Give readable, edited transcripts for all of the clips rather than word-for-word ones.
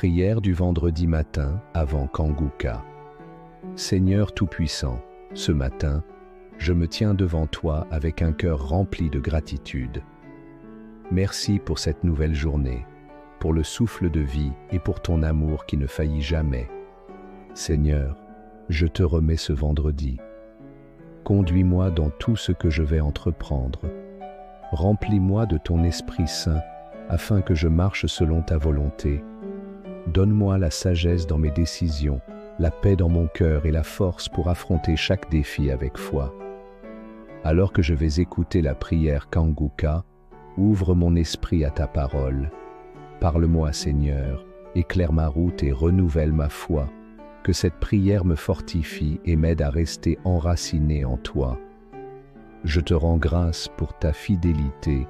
Prière du vendredi matin avant Kanguka. Seigneur Tout-Puissant, ce matin, je me tiens devant toi avec un cœur rempli de gratitude. Merci pour cette nouvelle journée, pour le souffle de vie et pour ton amour qui ne faillit jamais. Seigneur, je te remets ce vendredi. Conduis-moi dans tout ce que je vais entreprendre. Remplis-moi de ton Esprit Saint afin que je marche selon ta volonté. Donne-moi la sagesse dans mes décisions, la paix dans mon cœur et la force pour affronter chaque défi avec foi. Alors que je vais écouter la prière Kanguka, ouvre mon esprit à ta parole. Parle-moi, Seigneur, éclaire ma route et renouvelle ma foi. Que cette prière me fortifie et m'aide à rester enraciné en toi. Je te rends grâce pour ta fidélité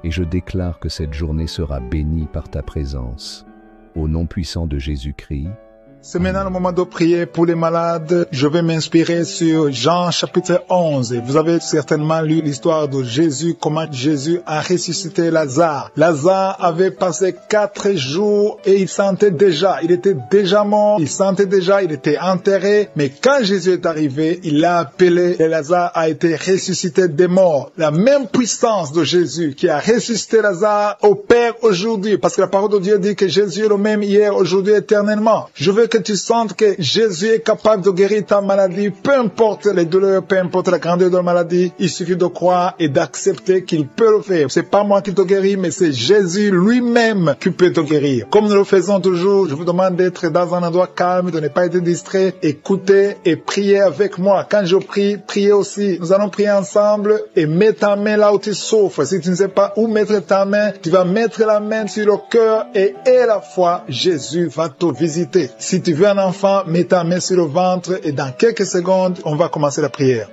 et je déclare que cette journée sera bénie par ta présence. Au nom puissant de Jésus-Christ. C'est maintenant le moment de prier pour les malades. Je vais m'inspirer sur Jean chapitre 11. Vous avez certainement lu l'histoire de Jésus, comment Jésus a ressuscité Lazare. Lazare avait passé 4 jours et il sentait déjà, il était déjà mort, il sentait déjà, il était enterré. Mais quand Jésus est arrivé, il l'a appelé et Lazare a été ressuscité des morts. La même puissance de Jésus qui a ressuscité Lazare opère aujourd'hui parce que la parole de Dieu dit que Jésus est le même hier, aujourd'hui, éternellement. Je veux que tu sentes que Jésus est capable de guérir ta maladie, peu importe les douleurs, peu importe la grandeur de la maladie, il suffit de croire et d'accepter qu'il peut le faire. C'est pas moi qui te guéris, mais c'est Jésus lui-même qui peut te guérir. Comme nous le faisons toujours, je vous demande d'être dans un endroit calme, de ne pas être distrait, écoutez et priez avec moi. Quand je prie, priez aussi. Nous allons prier ensemble et mets ta main là où tu souffres. Si tu ne sais pas où mettre ta main, tu vas mettre la main sur le cœur et à la fois, Jésus va te visiter. Si tu veux un enfant, mets ta main sur le ventre et dans quelques secondes, on va commencer la prière.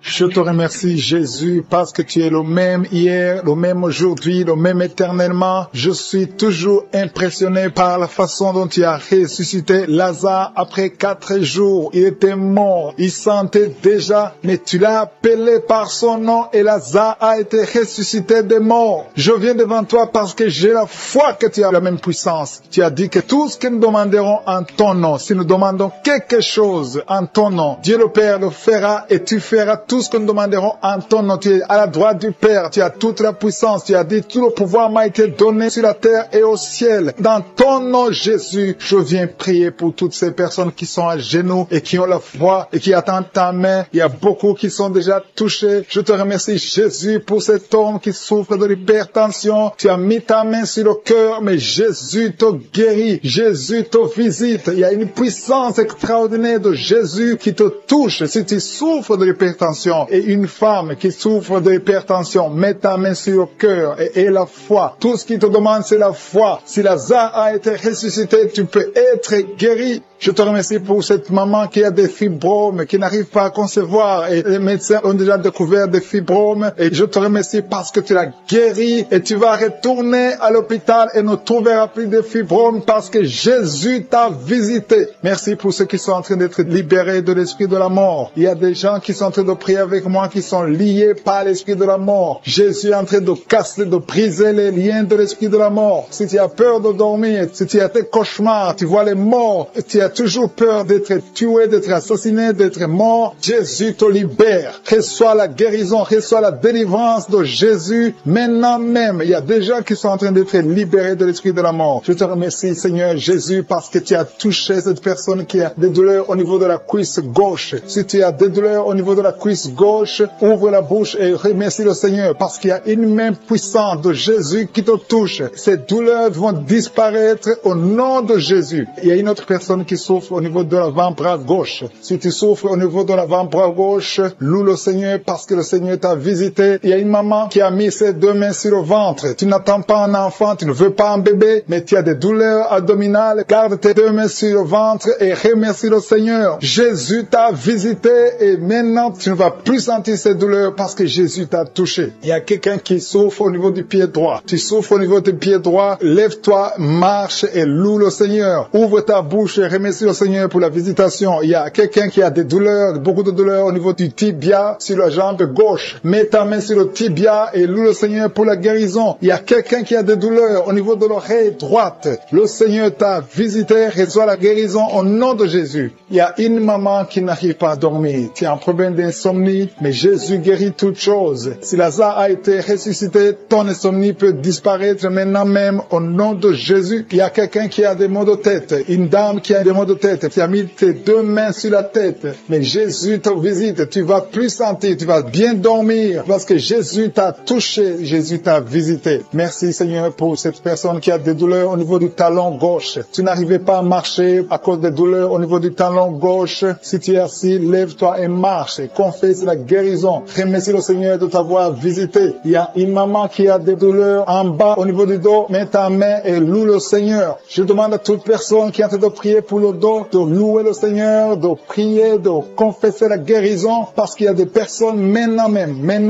Je te remercie, Jésus, parce que tu es le même hier, le même aujourd'hui, le même éternellement. Je suis toujours impressionné par la façon dont tu as ressuscité Lazare après 4 jours. Il était mort, il sentait déjà, mais tu l'as appelé par son nom et Lazare a été ressuscité des morts. Je viens devant toi parce que j'ai la foi que tu as la même puissance. Tu as dit que tout ce que nous demanderons en ton nom, si nous demandons quelque chose en ton nom, Dieu le Père le fera et tu feras tout ce que nous demanderons en ton nom. Tu es à la droite du Père, tu as toute la puissance, tu as dit tout le pouvoir m'a été donné sur la terre et au ciel. Dans ton nom, Jésus, je viens prier pour toutes ces personnes qui sont à genoux et qui ont la foi et qui attendent ta main. Il y a beaucoup qui sont déjà touchés. Je te remercie, Jésus, pour cet homme qui souffre de l'hypertension. Tu as mis ta main sur le cœur, mais Jésus te guérit, Jésus te visite. Il y a une puissance extraordinaire de Jésus qui te touche. Si tu souffres de l'hypertension, et une femme qui souffre de l'hypertension, mets ta main sur le cœur et la foi. Tout ce qu'il te demande, c'est la foi. Si Lazare a été ressuscité, tu peux être guéri. Je te remercie pour cette maman qui a des fibromes, qui n'arrive pas à concevoir et les médecins ont déjà découvert des fibromes et je te remercie parce que tu l'as guéri et tu vas retourner à l'hôpital et ne trouveras plus de fibromes parce que Jésus t'a visité. Merci pour ceux qui sont en train d'être libérés de l'esprit de la mort. Il y a des gens qui sont en train de prier avec moi qui sont liés par l'esprit de la mort. Jésus est en train de casser, de briser les liens de l'esprit de la mort. Si tu as peur de dormir, si tu as des cauchemars, tu vois les morts, tu as toujours peur d'être tué, d'être assassiné, d'être mort, Jésus te libère. Reçois la guérison, reçois la délivrance de Jésus. Maintenant même, il y a des gens qui sont en train d'être libérés de l'esprit de la mort. Je te remercie, Seigneur Jésus, parce que tu as touché cette personne qui a des douleurs au niveau de la cuisse gauche. Si tu as des douleurs au niveau de la cuisse gauche, ouvre la bouche et remercie le Seigneur parce qu'il y a une main puissante de Jésus qui te touche. Ces douleurs vont disparaître au nom de Jésus. Il y a une autre personne qui souffre au niveau de l'avant-bras gauche. Si tu souffres au niveau de l'avant-bras gauche, loue le Seigneur parce que le Seigneur t'a visité. Il y a une maman qui a mis ses 2 mains sur le ventre. Tu n'attends pas un enfant, tu ne veux pas un bébé, mais tu as des douleurs abdominales. Garde tes 2 mains sur le ventre et remercie le Seigneur. Jésus t'a visité et maintenant tu ne vas plus sentir cette douleur parce que Jésus t'a touché. Il y a quelqu'un qui souffre au niveau du pied droit. Tu souffres au niveau du pied droit. Lève-toi, marche et loue le Seigneur. Ouvre ta bouche et remercie le Seigneur pour la visitation. Il y a quelqu'un qui a des douleurs, beaucoup de douleurs au niveau du tibia, sur la jambe gauche. Mets ta main sur le tibia et loue le Seigneur pour la guérison. Il y a quelqu'un qui a des douleurs au niveau de l'oreille droite. Le Seigneur t'a visité, reçois la guérison au nom de Jésus. Il y a une maman qui n'arrive pas à dormir. Tu as un problème d'insomnie, mais Jésus guérit toutes choses. Si Lazare a été ressuscité, ton insomnie peut disparaître maintenant même au nom de Jésus. Il y a quelqu'un qui a des maux de tête, une dame qui a des maux de tête. Tu as mis tes deux mains sur la tête, mais Jésus te visite. Tu vas plus sentir, tu vas bien dormir parce que Jésus t'a touché, Jésus t'a visité. Merci Seigneur pour cette personne qui a des douleurs au niveau du talon gauche. Tu n'arrivais pas à marcher à cause des douleurs au niveau du talon gauche. Si tu es assis, lève-toi et marche et confesse la guérison. Remercie le Seigneur de t'avoir visité. Il y a une maman qui a des douleurs en bas au niveau du dos. Mets ta main et loue le Seigneur. Je demande à toute personne qui est en train de prier pour le dos de louer le Seigneur, de prier, de confesser la guérison parce qu'il y a des personnes maintenant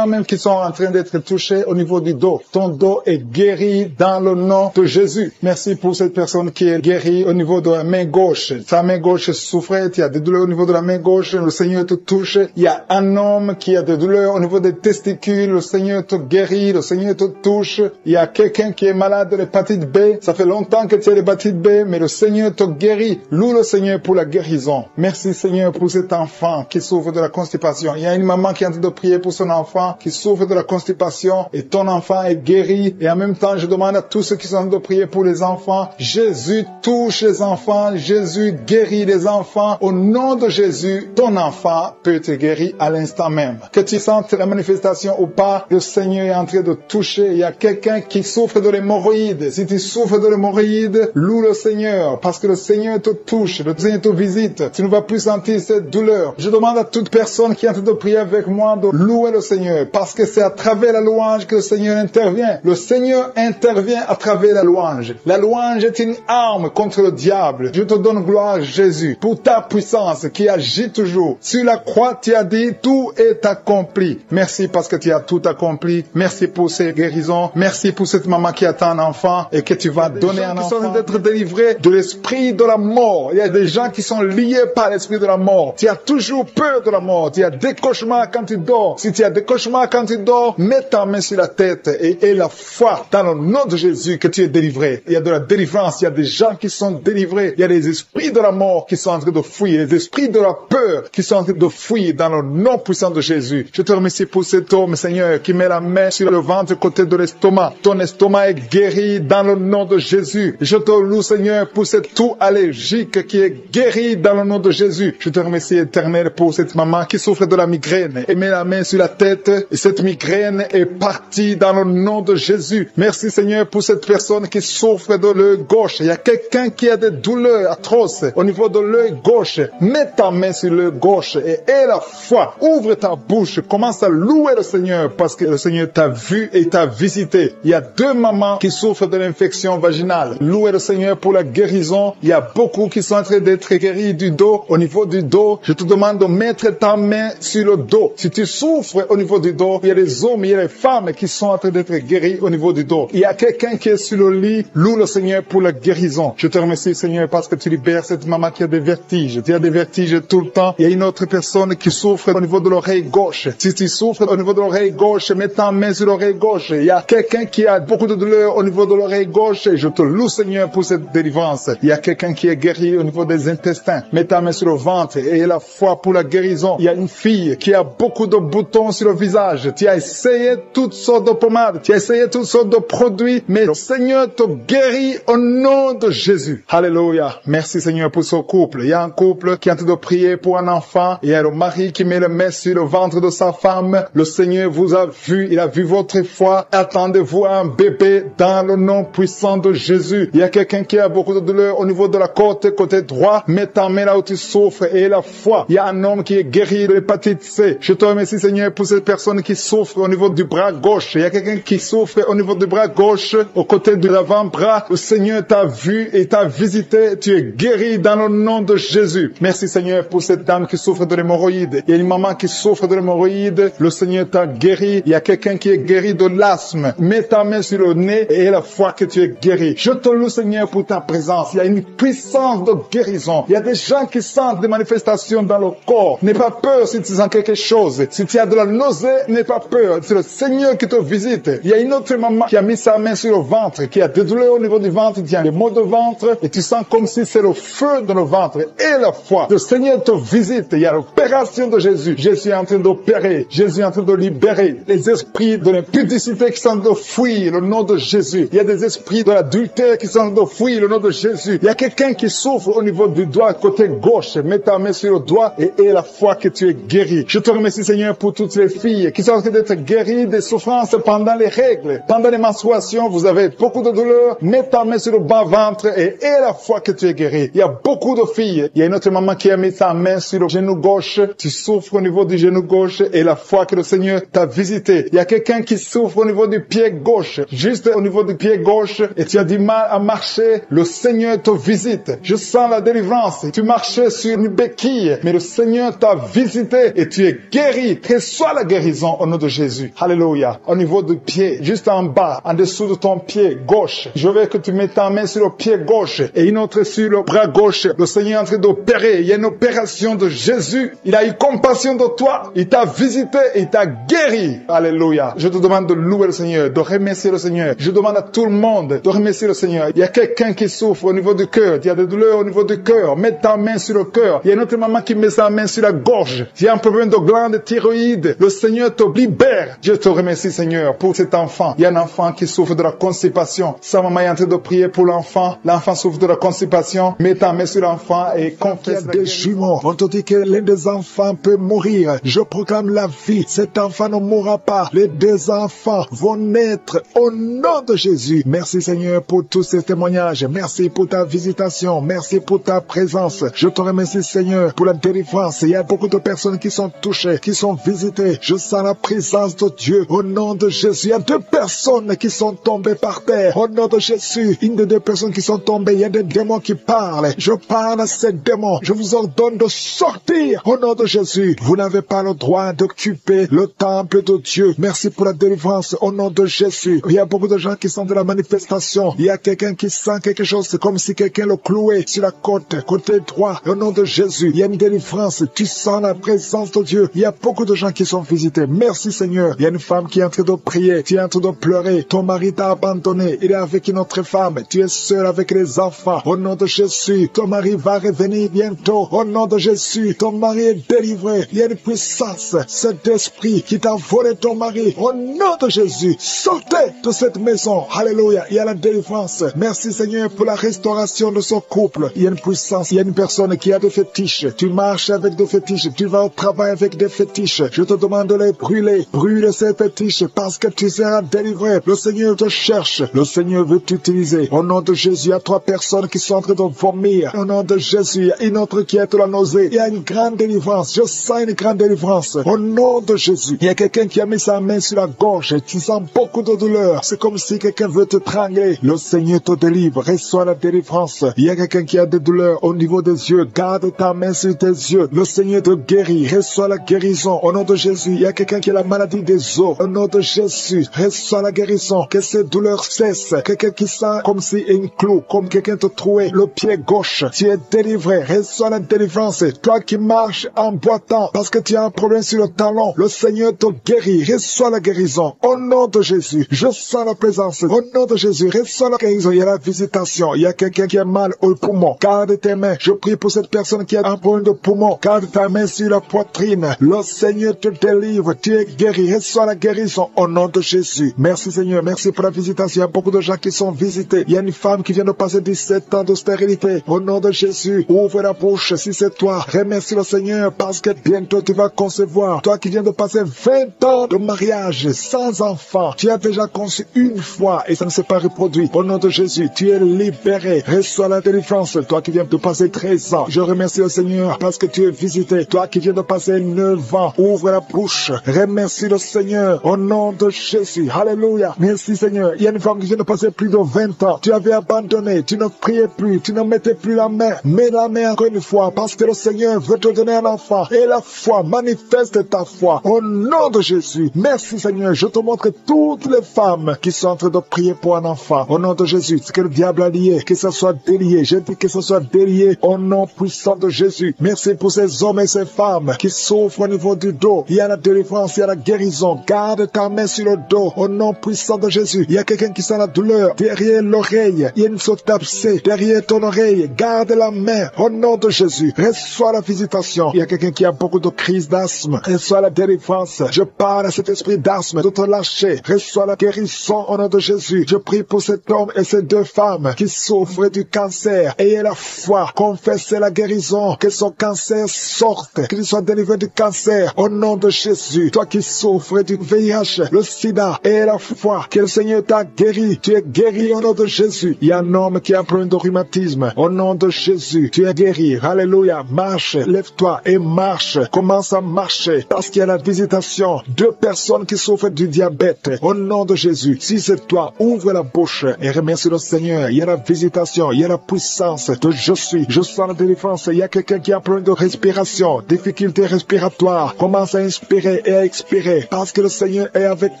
même qui sont en train d'être touchées au niveau du dos. Ton dos est guéri dans le nom de Jésus. Merci pour cette personne qui est guérie au niveau de la main gauche. Ta main gauche souffrait, tu as des douleurs au niveau de la main gauche, le Seigneur te touche. Il y a un homme qui a des douleurs au niveau des testicules, le Seigneur te guérit, le Seigneur te touche. Il y a quelqu'un qui est malade de l'hépatite B, ça fait longtemps que tu as l'hépatite B, mais le Seigneur te guérit. Loue le Seigneur pour la guérison. Merci Seigneur pour cet enfant qui souffre de la constipation. Il y a une maman qui est en train de prier pour son enfant qui souffre de la constipation et ton enfant est guéri. Et en même temps, je demande à tous ceux qui sont en train de prier pour les enfants. Jésus touche les enfants, Jésus guérit les enfants. Au nom de Jésus, ton enfant peut te guérir à l'instant même. Que tu sentes la manifestation ou pas, le Seigneur est en train de toucher. Il y a quelqu'un qui souffre de l'hémorroïde. Si tu souffres de l'hémorroïde, loue le Seigneur parce que le Seigneur te touche, le Seigneur te visite. Tu ne vas plus sentir cette douleur. Je demande à toute personne qui est en train de prier avec moi de louer le Seigneur parce que c'est à travers la louange que le Seigneur intervient. Le Seigneur intervient à travers la louange. La louange est une arme contre le diable. Je te donne gloire, Jésus, pour ta puissance qui agit toujours. Sur la croix, tu as dit, tout est accompli. Merci parce que tu as tout accompli. Merci pour ces guérisons. Merci pour cette maman qui attend un enfant et que tu vas donner un enfant. Qui sont d'être délivrés de l'esprit de la mort. Il y a des gens qui sont liés par l'esprit de la mort. Tu as toujours peur de la mort. Tu as des cauchemars quand tu dors. Si tu as des cauchemars quand tu dors, mets ta main sur la tête et aie la foi dans le nom de Jésus que tu es délivré. Il y a de la délivrance. Il y a des gens qui sont délivrés. Il y a des esprits de la mort qui sont en train de fuir. Les esprits de la peur qui sont en train de fuir dans le nom puissant de Jésus. Je te remercie pour cet homme, Seigneur, qui met la main sur le ventre côté de l'estomac. Ton estomac est guéri dans le nom de Jésus. Je te loue, Seigneur, pour cette toux allergique qui est guérie dans le nom de Jésus. Je te remercie, Éternel, pour cette maman qui souffre de la migraine et met la main sur la tête et cette migraine est partie dans le nom de Jésus. Merci, Seigneur, pour cette personne qui souffre de l'œil gauche. Il y a quelqu'un qui a des douleurs atroces au niveau de l'œil gauche. Mets ta main sur l'œil gauche et aie la foi. Ouvre ta bouche. Commence à louer le Seigneur parce que le Seigneur t'a vu et t'a visité. Il y a deux mamans qui souffrent de l'infection vaginale. Louez le Seigneur pour la guérison. Il y a beaucoup qui sont en train d'être guéris du dos. Au niveau du dos, je te demande de mettre ta main sur le dos. Si tu souffres au niveau du dos, il y a des hommes, il y a des femmes qui sont en train d'être guéris au niveau du dos. Il y a quelqu'un qui est sur le lit. Loue le Seigneur pour la guérison. Je te remercie, Seigneur, parce que tu libères cette maman qui a des vertiges. Tu as des vertiges tout le temps. Il y a une autre personne qui souffre au niveau de l'oreille gauche. Si tu souffres au niveau de l'oreille gauche, mets ta main sur l'oreille gauche. Il y a quelqu'un qui a beaucoup de douleur au niveau de l'oreille gauche. Je te loue, Seigneur, pour cette délivrance. Il y a quelqu'un qui est guéri au niveau des intestins. Mets ta main sur le ventre et aie la foi pour la guérison. Il y a une fille qui a beaucoup de boutons sur le visage. Tu as essayé toutes sortes de pommades. Tu as essayé toutes sortes de produits. Mais le Seigneur te guérit au nom de Jésus. Alléluia. Merci, Seigneur, pour ce couple. Il y a un couple qui est en train de prier pour un enfant. Il y a le mari qui met le main sur le ventre de sa femme. Le Seigneur vous a vu. Il a vu votre foi. Attendez-vous à un bébé dans le nom puissant de Jésus. Il y a quelqu'un qui a beaucoup de douleur au niveau de la côte, côté droit. Mets ta main là où tu souffres et la foi. Il y a un homme qui est guéri de l'hépatite C. Je te remercie, Seigneur, pour cette personne qui souffre au niveau du bras gauche. Il y a quelqu'un qui souffre au niveau du bras gauche, au côté de l'avant-bras. Le Seigneur t'a vu et t'a visité. Tu es guéri dans le nom de Jésus. Merci, Seigneur, pour cette dame qui souffre de l'hémorroïde. Il y a une maman enfant qui souffre de l'hémorroïde, le Seigneur t'a guéri. Il y a quelqu'un qui est guéri de l'asthme. Mets ta main sur le nez et la foi que tu es guéri. Je te loue, Seigneur, pour ta présence. Il y a une puissance de guérison. Il y a des gens qui sentent des manifestations dans le corps. N'aie pas peur si tu sens quelque chose. Si tu as de la nausée, n'aie pas peur. C'est le Seigneur qui te visite. Il y a une autre maman qui a mis sa main sur le ventre, qui a des douleurs au niveau du ventre, qui a des maux de ventre, et tu sens comme si c'est le feu dans le ventre. Et la foi. Le Seigneur te visite. Il y a l'opération de Jésus. Jésus est en train d'opérer. Jésus est en train de libérer les esprits de l'impudicité qui sont de fuir le nom de Jésus. Il y a des esprits de l'adultère qui sont de fuir le nom de Jésus. Il y a quelqu'un qui souffre au niveau du doigt côté gauche. Mets ta main sur le doigt et aie la foi que tu es guéri. Je te remercie, Seigneur, pour toutes les filles qui sont en train d'être guéries des souffrances pendant les règles. Pendant les menstruations, vous avez beaucoup de douleurs. Mets ta main sur le bas-ventre et aie la foi que tu es guéri. Il y a beaucoup de filles. Il y a une autre maman qui a mis sa main sur le genou gauche. Tu souffres au niveau du genou gauche et la foi que le Seigneur t'a visité. Il y a quelqu'un qui souffre au niveau du pied gauche. Juste au niveau du pied gauche et tu as du mal à marcher. Le Seigneur te visite. Je sens la délivrance. Tu marchais sur une béquille, mais le Seigneur t'a visité et tu es guéri. Reçois la guérison au nom de Jésus. Alléluia. Au niveau du pied, juste en bas, en dessous de ton pied gauche. Je veux que tu mettes ta main sur le pied gauche et une autre sur le bras gauche. Le Seigneur est en train d'opérer. Il y a une opération de Jésus. Il a eu compassion de toi. Il t'a visité et il t'a guéri. Alléluia. Je te demande de louer le Seigneur, de remercier le Seigneur. Je demande à tout le monde de remercier le Seigneur. Il y a quelqu'un qui souffre au niveau du cœur. Il y a des douleurs au niveau du cœur. Mets ta main sur le cœur. Il y a une autre maman qui met sa main sur la gorge. Il y a un problème de glande thyroïde. Le Seigneur te libère. Je te remercie, Seigneur, pour cet enfant. Il y a un enfant qui souffre de la constipation. Sa maman est en train de prier pour l'enfant. L'enfant souffre de la constipation. Mets ta main sur l'enfant et confesse des jumeaux. On te dit que l'un des enfants peut mourir. Je proclame la vie. Cet enfant ne mourra pas. Les deux enfants vont naître au nom de Jésus. Merci, Seigneur, pour tous ces témoignages. Merci pour ta visitation. Merci pour ta présence. Je te remercie, Seigneur, pour la délivrance. Il y a beaucoup de personnes qui sont touchées, qui sont visitées. Je sens la présence de Dieu au nom de Jésus. Il y a 2 personnes qui sont tombées par terre. Au nom de Jésus, une des 2 personnes qui sont tombées, il y a des démons qui parlent. Je parle à ces démons. Je vous ordonne de sortir au nom de Jésus. Vous n'avez pas le droit d'occuper le temple de Dieu. Merci pour la délivrance au nom de Jésus. Il y a beaucoup de gens qui sont de la manifestation. Il y a quelqu'un qui sent quelque chose. C'est comme si quelqu'un le clouait sur la côte, côté droit. Au nom de Jésus, il y a une délivrance. Tu sens la présence de Dieu. Il y a beaucoup de gens qui sont visités. Merci, Seigneur. Il y a une femme qui est en train de prier. Tu es en train de pleurer. Ton mari t'a abandonné. Il est avec une autre femme. Tu es seul avec les enfants. Au nom de Jésus, ton mari va revenir bientôt. Au nom de Jésus, ton mari est délivré. Il y a une puissance. Cet esprit qui t'a volé ton mari. Au nom de Jésus, sortez de cette maison. Alléluia. Il y a la délivrance. Merci, Seigneur, pour la restauration de ce couple. Il y a une puissance. Il y a une personne qui a des fétiches. Tu marches avec des fétiches. Tu vas au travail avec des fétiches. Je te demande de les brûler. Brûle ces fétiches parce que tu seras délivré. Le Seigneur te cherche. Le Seigneur veut t'utiliser. Au nom de Jésus, il y a 3 personnes qui sont en train de vomir. Au nom de Jésus, il y a une autre qui a de la nausée. Il y a une grande délivrance. Je sens une grande délivrance. Au nom de Jésus, il y a quelqu'un qui a mis sa main sur la gorge. Tu sens beaucoup de douleur. C'est comme si quelqu'un veut te trangler. Le Seigneur te délivre. Reçois la délivrance. Il y a quelqu'un qui a des douleurs au niveau des yeux. Garde ta main sur tes yeux. Le Seigneur te guérit. Reçois la guérison. Au nom de Jésus, il y a quelqu'un qui a la maladie des os. Au nom de Jésus, reçois la guérison. Que ces douleurs cessent. Quelqu'un qui sent comme si un clou, comme quelqu'un te trouait le pied gauche. Tu es délivré. Reçois la délivrance. Toi qui marches en boitant parce que tu as un problème sur le talon, le Seigneur te guérit. Reçois la guérison. Au nom de Jésus, je sens la présence. Au nom de Jésus, reçois la guérison. Il y a la visitation. Il y a quelqu'un qui a mal au poumon. Garde tes mains. Je prie pour cette personne qui a un problème de poumon. Garde ta main sur la poitrine. Le Seigneur te délivre. Tu es guéri. Reçois la guérison au nom de Jésus. Merci, Seigneur. Merci pour la visitation. Il y a beaucoup de gens qui sont visités. Il y a une femme qui vient de passer 17 ans de stérilité. Au nom de Jésus, ouvre la bouche si c'est toi. Remercie le Seigneur parce que bientôt tu vas concevoir. Toi qui viens de passer 20 ans de mariage sans enfant. Tu as déjà conçu une fois et ça ne s'est pas reproduit. Au nom de Jésus, tu es libéré. Reçois la délivrance. Toi qui viens de passer 13 ans. Je remercie le Seigneur parce que tu es visité. Toi qui viens de passer 9 ans. Ouvre la bouche. Remercie le Seigneur. Au nom de Jésus. Alléluia. Merci, Seigneur. Il y a une femme qui vient de passer plus de 20 ans. Tu avais abandonné. Tu ne priais plus. Tu ne mettais plus la main. Mets la main encore une fois parce que le Seigneur veut te donner un enfant. Et la foi, manifeste ta foi. Au nom de Jésus, merci Seigneur. Je te montre toutes les femmes qui sont en train de prier pour un enfant. Au nom de Jésus, ce que le diable a lié, que ce soit délié. Je dis que ce soit délié au nom puissant de Jésus. Merci pour ces hommes et ces femmes qui souffrent au niveau du dos. Il y a la délivrance, il y a la guérison. Garde ta main sur le dos au nom puissant de Jésus. Il y a quelqu'un qui sent la douleur derrière l'oreille. Il y a une saute abcès derrière ton oreille. Garde la main au nom de Jésus. Reçois la visitation. Il y a quelqu'un qui a beaucoup de crises d'asthme. Reçois la délivrance. Je parle à cet esprit d'asthme de te lâcher. Reçois la guérison au nom de Jésus. Je prie pour cet homme et ces deux femmes qui souffrent du cancer. Ayez la foi. Confessez la guérison. Que son cancer sorte. Qu'il soit délivré du cancer au nom de Jésus. Toi qui souffres du VIH, le sida, ayez la foi que le Seigneur t'a guéri. Tu es guéri au nom de Jésus. Il y a un homme qui a un problème de rhumatisme. Au nom de Jésus, tu es guéri. Alléluia. Marche, lève-toi et marche. Commence à marcher parce qu'il y a la visitation. Deux personnes qui souffrent du diabète. Au nom de Jésus, si c'est toi, ouvre la bouche et remercie le Seigneur. Il y a la visitation, il y a la puissance de je suis. Je sens la délivrance. Il y a quelqu'un qui a un problème de respiration, difficulté respiratoire. Commence à inspirer et à expirer parce que le Seigneur est avec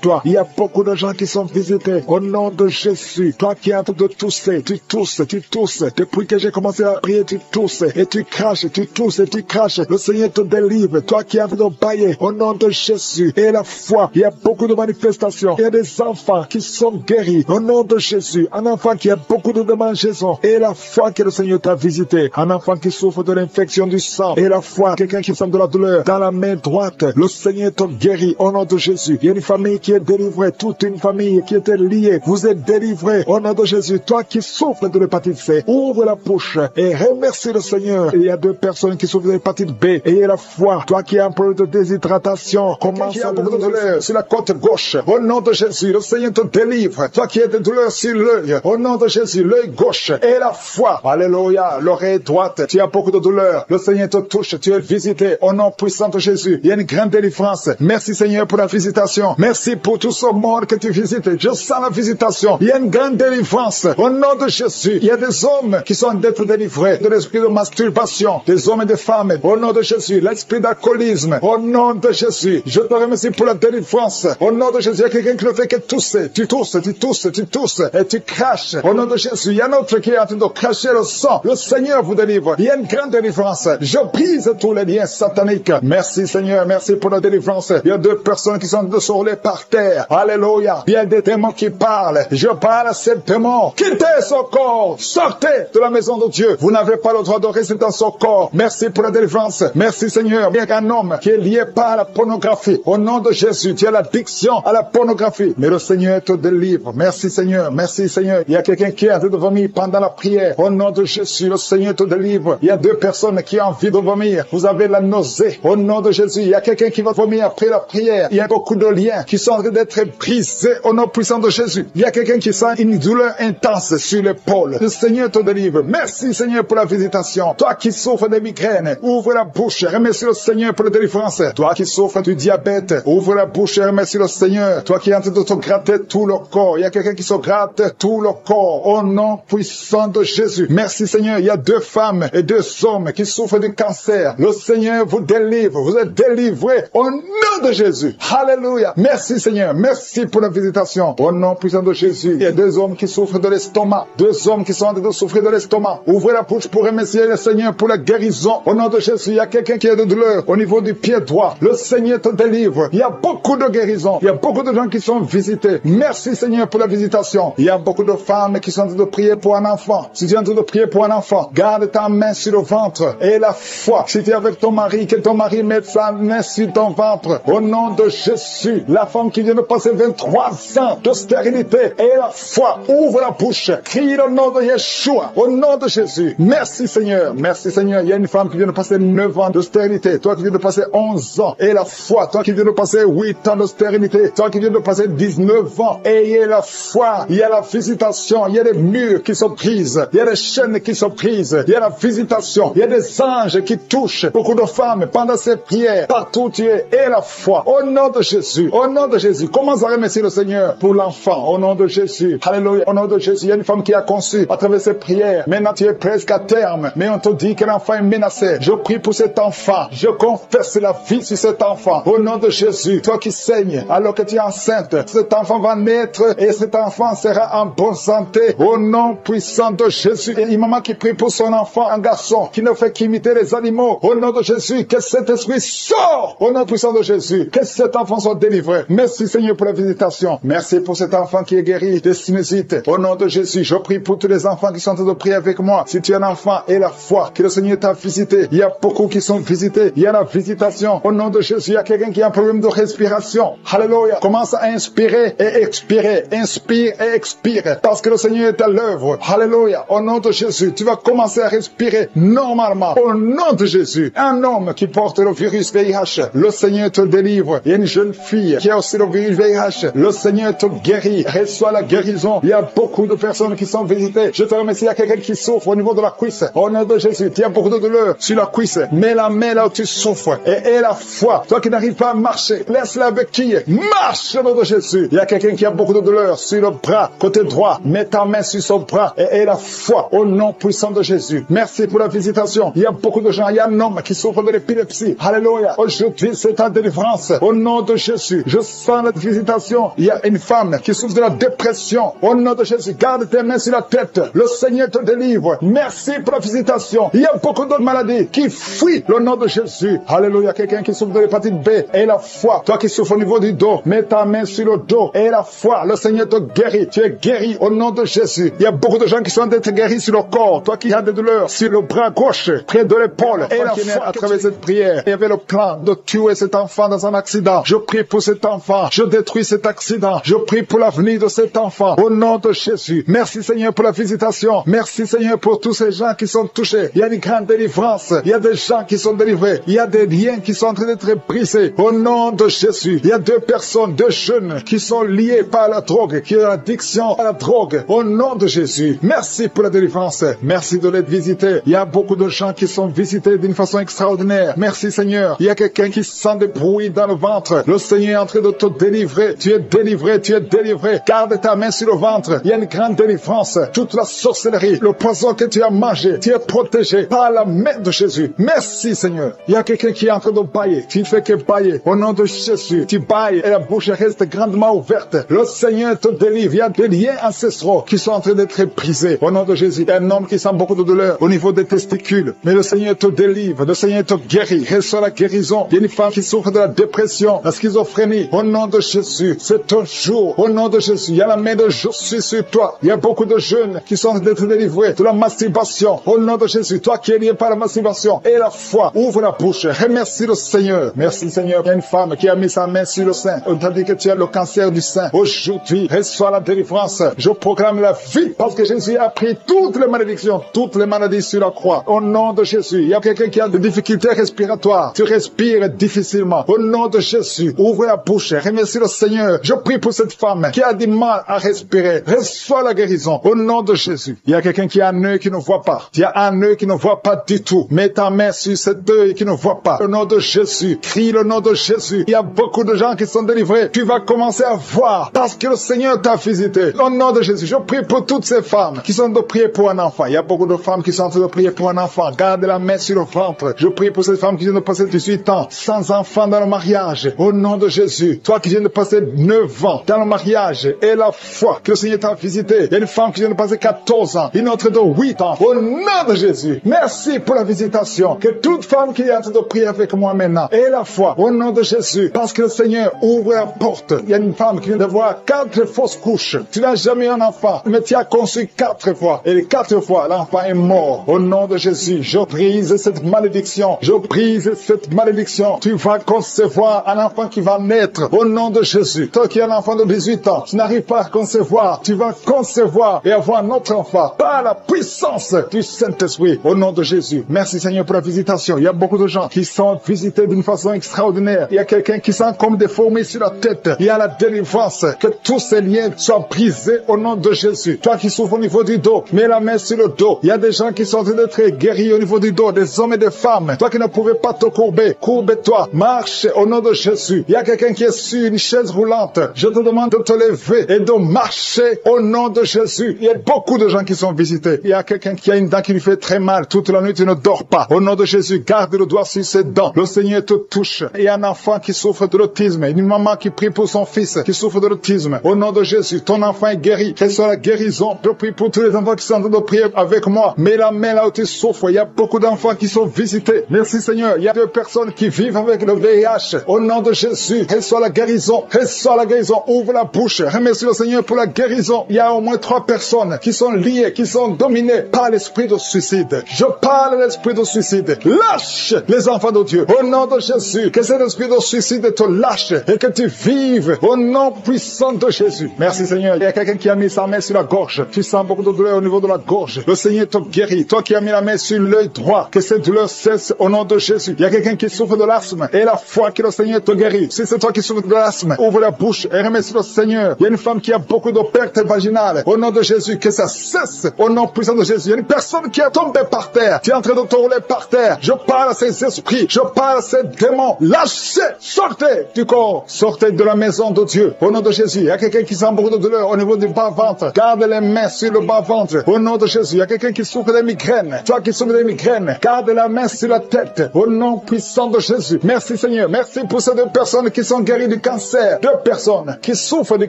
toi. Il y a beaucoup de gens qui sont visités au nom de Jésus. Toi qui es en train de tousser, tu tousses, tu tousses. Depuis que j'ai commencé à prier, tu tousses et tu craches, tu tousses et tu craches. Le Seigneur te délivre. Toi qui es en train de bailler au nom de Jésus. Et la foi, il y a beaucoup de manifestations. Il y a des enfants qui sont guéris au nom de Jésus. Un enfant qui a beaucoup de démangeaisons. Et la foi que le Seigneur t'a visité. Un enfant qui souffre de l'infection du sang. Et la foi, quelqu'un qui sent de la douleur dans la main droite. Le Seigneur te guérit au nom de Jésus. Il y a une famille qui est délivrée. Toute une famille qui était liée. Vous êtes délivrés au nom de Jésus. Toi qui souffres de l'hépatite C, ouvre la bouche et remercie le Seigneur. Il y a deux personnes qui souffrent de l'hépatite B. Ayez la foi. Toi qui as un problème de déshydratation, commence à beaucoup de douleur sur la côte gauche. Au nom de Jésus, le Seigneur te délivre. Toi qui as des douleurs sur l'œil, au nom de Jésus, l'œil gauche. Et la foi. Alléluia. L'oreille droite. Tu as beaucoup de douleurs. Le Seigneur te touche. Tu es visité au nom puissant de Jésus. Il y a une grande délivrance. Merci Seigneur pour la visitation. Merci pour tout ce monde que tu visites. Je sens la visitation. Il y a une grande délivrance. Au nom de Jésus, il y a des hommes qui sont d'être délivrés de l'esprit de masturbation. Des hommes et des femmes. Au nom de Jésus, l'esprit d'alcoolisme. Au nom de Jésus, je te remercie pour la délivrance. Au nom de Jésus, il y a quelqu'un qui ne fait que tousser. Tu tousses, tu tousses, tu tousses et tu craches. Au nom de Jésus, il y a un autre qui est en train de cracher le sang. Le Seigneur vous délivre. Il y a une grande délivrance. Je brise tous les liens sataniques. Merci Seigneur, merci pour la délivrance. Il y a deux personnes qui sont de rouler par terre. Alléluia. Il y a des démons qui parlent. Je parle à ces démons. Quittez ce corps. Sortez de la maison de Dieu. Vous n'avez pas le droit de rester dans ce corps. Merci pour la délivrance. Merci Seigneur. Il y a un homme qui est lié par la pornographie. Au nom de Jésus, tu as l'addiction à la pornographie. Mais le Seigneur te délivre. Merci Seigneur. Merci Seigneur. Il y a quelqu'un qui est en train de vomir pendant la prière. Au nom de Jésus, le Seigneur te délivre. Il y a deux personnes qui ont envie de vomir. Vous avez la nausée. Au nom de Jésus, il y a quelqu'un qui va vomir après la prière. Il y a beaucoup de liens qui sont en train d'être brisés au nom puissant de Jésus. Il y a quelqu'un qui sent une douleur intense sur l'épaule. Le Seigneur te délivre. Merci Seigneur pour la visitation. Toi qui souffres de migraines, ouvre la bouche. Remercie le Seigneur pour la délivrance. Toi qui souffres du diabète, ouvre la bouche et remercie le Seigneur. Toi qui es en train de te gratter tout le corps. Il y a quelqu'un qui se gratte tout le corps au nom puissant de Jésus. Merci Seigneur. Il y a deux femmes et deux hommes qui souffrent du cancer. Le Seigneur vous délivre. Vous êtes délivrés au nom de Jésus. Alléluia. Merci Seigneur. Merci pour la visitation. Au nom puissant de Jésus. Il y a deux hommes qui souffrent de l'estomac. Deux hommes qui sont en train de souffrir de l'estomac. Ouvrez la bouche pour remercier le Seigneur pour la guérison. Au nom de Jésus, il y a quelqu'un qui a de douleur au niveau du pied droit. Le Seigneur te délivre. Il y a beaucoup de guérisons. Il y a beaucoup de gens qui sont visités. Merci Seigneur pour la visitation. Il y a beaucoup de femmes qui sont en train de prier pour un enfant. Si tu es en train de prier pour un enfant, garde ta main sur le ventre et la foi. Si tu es avec ton mari, que ton mari mette sa main sur ton ventre. Au nom de Jésus, la femme qui vient de passer 23 ans de stérilité et la foi, ouvre la bouche. Crie le nom de Yeshua. Au nom de Jésus. Merci Seigneur. Merci Seigneur. Il y a une femme qui vient de passer 9 ans de stérilité. Toi qui viens de passer 11 ans. Et la foi. Toi qui viens de passer 8 ans de stérilité. Toi qui viens de passer 19 ans. Ayez la foi. Il y a la visitation. Il y a des murs qui sont prises. Il y a des chaînes qui sont prises. Il y a la visitation. Il y a des anges qui touchent beaucoup de femmes pendant ces prières. Partout où tu es. Et la foi. Au nom de Jésus. Au nom de Jésus. Commence à remercier le Seigneur pour l'enfant. Au nom de Jésus. Alléluia. Au nom de Jésus. Il y a une femme qui a conçu à travers ces prières. Maintenant tu es presque à terme. Mais on te dit que l'enfant est menacé. Je prie pour cet enfant. Je confesse la vie sur cet enfant. Au nom de Jésus, toi qui saignes alors que tu es enceinte, cet enfant va naître et cet enfant sera en bonne santé. Au nom puissant de Jésus. Et une maman qui prie pour son enfant, un garçon qui ne fait qu'imiter les animaux. Au nom de Jésus, que cet esprit sort. Au nom puissant de Jésus, que cet enfant soit délivré. Merci Seigneur pour la visitation. Merci pour cet enfant qui est guéri de sinusite. Au nom de Jésus, je prie pour tous les enfants qui sont en train de prier avec moi. Si tu es un enfant et la foi que le Seigneur t'a visité, il y a beaucoup qui sont visités. Il y a la visitation. Au nom de Jésus, il y a quelqu'un qui a un problème de respiration. Alléluia. Commence à inspirer et expirer. Inspire et expire. Parce que le Seigneur est à l'œuvre. Alléluia. Au nom de Jésus, tu vas commencer à respirer normalement. Au nom de Jésus, un homme qui porte le virus VIH, le Seigneur te délivre. Il y a une jeune fille qui a aussi le virus VIH. Le Seigneur te guérit. Reçois la guérison. Il y a beaucoup de personnes qui sont visitées. Je te remercie. Il y a quelqu'un qui souffre au niveau de la cuisse. Au nom de Jésus, il y a beaucoup de douleur sur la cuisse. Mets la main là où tu souffres et la foi. Toi qui n'arrives pas à marcher, laisse-la béquille. Marche au nom de Jésus. Il y a quelqu'un qui a beaucoup de douleur sur le bras, côté droit. Mets ta main sur son bras et la foi au nom puissant de Jésus. Merci pour la visitation. Il y a beaucoup de gens. Il y a un homme qui souffre de l'épilepsie. Alléluia. Aujourd'hui, c'est ta délivrance. Au nom de Jésus, je sens la visitation. Il y a une femme qui souffre de la dépression. Au nom de Jésus, garde tes mains sur la tête. Le Seigneur te délivre. Merci pour la visitation. Il y a beaucoup d'autres maladies qui fuient le nom de Jésus. Alléluia. Quelqu'un qui souffre de l'hépatite B et la foi. Toi qui souffres au niveau du dos, mets ta main sur le dos et la foi. Le Seigneur te guérit. Tu es guéri au nom de Jésus. Il y a beaucoup de gens qui sont d'être guéris sur le corps. Toi qui as des douleurs sur le bras gauche, près de l'épaule. Et la foi à travers cette prière. Il y avait le plan de tuer cet enfant dans un accident. Je prie pour cet enfant. Je détruis cet accident. Je prie pour l'avenir de cet enfant. Au nom de Jésus. Merci Seigneur pour la visitation. Merci Seigneur pour tous ces gens qui sont touchés. Il y a une grande délivrance. Il y a des gens qui sont délivrés. Il y a des liens qui sont en train d'être brisés. Au nom de Jésus. Il y a deux personnes, deux jeunes qui sont liés par la drogue, qui ont l'addiction à la drogue. Au nom de Jésus. Merci pour la délivrance. Merci de l'être visité. Il y a beaucoup de gens qui sont visités d'une façon extraordinaire. Merci Seigneur. Il y a quelqu'un qui sent des bruits dans le ventre. Le Seigneur est en train de te délivrer. Tu es délivré, tu es délivré. Garde ta main sur le ventre. Il y a une grande délivrance. Toute la sorcellerie, le poison que tu as mangé, tu es protégé par la main de Jésus. Merci Seigneur. Il y a quelqu'un qui est en train de bailler. Tu ne fais que bailler. Au nom de Jésus, tu bailles et la bouche reste grandement ouverte. Le Seigneur te délivre. Il y a des liens ancestraux qui sont en train d'être brisés. Au nom de Jésus, il y a un homme qui sent beaucoup de douleur au niveau des testicules. Mais le Seigneur te délivre. Le Seigneur te guérit. Reçois la guérison. Il y a une femme qui souffre de la dépression, la schizophrénie. Au nom de Jésus, c'est un jour. Au nom de Jésus, il y a la main de Jésus sur toi. Il y a beaucoup de jeunes qui sont en train d'être délivrés de la masturbation. Au nom de Jésus, toi qui es lié par la masturbation et la foi, ouvre la bouche. Remercie le Seigneur. Merci Seigneur. Il y a une femme qui a mis sa main sur le sein. On t'a dit que tu as le cancer du sein. Aujourd'hui, reçois la délivrance. Je proclame la vie parce que Jésus a pris toutes les malédictions, toutes les maladies sur la croix. Au nom de Jésus, il y a quelqu'un qui a des difficultés respiratoires. Tu respires difficilement. Au nom de Jésus, ouvre la bouche. Remercie le Seigneur. Je prie pour cette femme qui a du mal à respirer. Reçois la guérison. Au nom de Jésus. Il y a quelqu'un qui a un œil qui ne voit pas. Tu as un œil qui ne voit pas du tout. Mets ta main sur cet œil qui ne voit pas. Au nom de Jésus. Crie le nom de Jésus. Il y a beaucoup de gens qui sont délivrés. Tu vas commencer à voir parce que le Seigneur t'a visité. Au nom de Jésus. Je prie pour toutes ces femmes qui sont de prier pour un enfant. Il y a beaucoup de femmes qui sont en train de prier pour un enfant. Garde la main sur le ventre. Je prie pour ces femmes qui viennent de passer 18 ans sans enfant dans le mariage. Au nom de Jésus. Toi qui viens de passer 9 ans dans le mariage et la foi que le Seigneur t'a visité. Il y a une femme qui vient de passer 14 ans. Une autre de 8 ans. Au nom de Jésus. Merci pour la visitation. Que toute femme qui est en train de prier avec moi maintenant ait la foi. Au nom de Jésus. Parce que le Seigneur ouvre la porte. Il y a une femme qui vient de voir 4 fausses couches. Tu n'as jamais eu un enfant. Mais tu as conçu 4 fois. Et les 4 fois, l'enfant est mort. Au nom de Jésus. Je brise cette malédiction. Je brise cette malédiction. Tu vas concevoir un enfant qui va naître. Au nom de Jésus. Toi qui es un enfant de 18 ans, tu n'arrives pas à concevoir. Tu vas concevoir et avoir un autre enfant. Par la puissance du Saint-Esprit. Au nom de Jésus. Merci Seigneur pour la visitation. Il y a beaucoup de gens qui sont visités d'une façon extraordinaire. Il y a quelqu'un qui sent comme des fourmis sur la tête. Il y a la délivrance. Que tous ces liens soient brisés au nom de Jésus. Toi qui souffres au niveau du dos, mets la main sur le dos. Il y a des gens qui sont en train d'être guéris au niveau du dos, des hommes et des femmes. Toi qui ne pouvais pas te courber, courbe-toi. Marche au nom de Jésus. Il y a quelqu'un qui est sur une chaise roulante. Je te demande de te lever et de marcher au nom de Jésus. Il y a beaucoup de gens qui sont visités. Il y a quelqu'un qui a une dent qui lui fait très mal. Toute la nuit, tu ne dors pas. Au nom de Jésus, garde le doigt soit sur ses dents. Le Seigneur te touche. Il y a un enfant qui souffre de l'autisme, une maman qui prie pour son fils qui souffre de l'autisme. Au nom de Jésus, ton enfant est guéri. Quelle soit la guérison. Je prie pour tous les enfants qui sont en train de prier avec moi. Mets la main là où tu souffres. Il y a beaucoup d'enfants qui sont visités. Merci Seigneur. Il y a 2 personnes qui vivent avec le VIH. Au nom de Jésus, reçois la guérison. Reçois la guérison. Ouvre la bouche. Remercie le Seigneur pour la guérison. Il y a au moins 3 personnes qui sont liées, qui sont dominées par l'esprit de suicide. Je parle de l'esprit de suicide. Lâche les enfants de Dieu. Au nom de Jésus, que cet esprit de suicide te lâche et que tu vives au nom puissant de Jésus. Merci Seigneur. Il y a quelqu'un qui a mis sa main sur la gorge. Tu sens beaucoup de douleur au niveau de la gorge. Le Seigneur te guérit. Toi qui as mis la main sur l'œil droit, que cette douleur cesse au nom de Jésus. Il y a quelqu'un qui souffre de l'asthme et la foi que le Seigneur te guérit. Si c'est toi qui souffres de l'asthme, ouvre la bouche et remercie le Seigneur. Il y a une femme qui a beaucoup de pertes vaginales. Au nom de Jésus, que ça cesse au nom puissant de Jésus. Il y a une personne qui est tombée par terre. Tu es en train de te rouler par terre. Je parle à ces esprits. Je parle à ces démons. Lâchez, sortez du corps. Sortez de la maison de Dieu. Au nom de Jésus, il y a quelqu'un qui sent beaucoup de douleur au niveau du bas-ventre. Garde les mains sur le bas-ventre. Au nom de Jésus, il y a quelqu'un qui souffre des migraines. Toi qui souffres des migraines, garde la main sur la tête. Au nom puissant de Jésus. Merci Seigneur. Merci pour ces 2 personnes qui sont guéries du cancer. 2 personnes qui souffrent du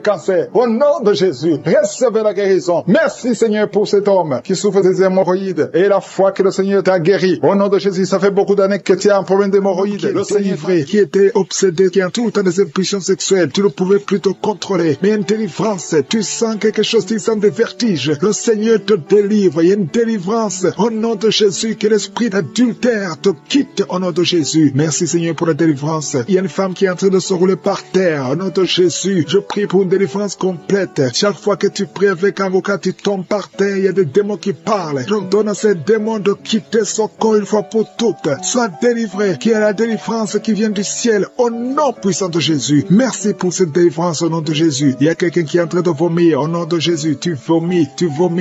cancer. Au nom de Jésus, recevez la guérison. Merci Seigneur pour cet homme qui souffre des hémorroïdes. Et la foi que le Seigneur t'a guéri. Au nom de Jésus, ça fait beaucoup d'années que tu as un problème d'hémorroïdes. Le Seigneur qui était obsédé, qui a tout le temps des impulsions sexuelles. Tu ne pouvais plus te contrôler. Mais une délivrance, tu sens quelque chose, tu sens des vertiges. Le Seigneur te délivre. Il y a une délivrance. Au nom de Jésus, que l'esprit d'adultère te quitte au nom de Jésus. Merci Seigneur pour la délivrance. Il y a une femme qui est en train de se rouler par terre. Au nom de Jésus, je prie pour une délivrance complète. Chaque fois que tu pries avec un avocat, tu tombes par terre. Il y a des démons qui parlent. Je donne à ces démons de quitter son corps une fois pour toutes. Sois délivré. Qu'il y ait la délivrance qui vient du ciel. Au nom puissant de Jésus. Merci pour cette délivrance au nom de Jésus. Il y a quelqu'un qui est en train de vomir au nom de Jésus. Tu vomis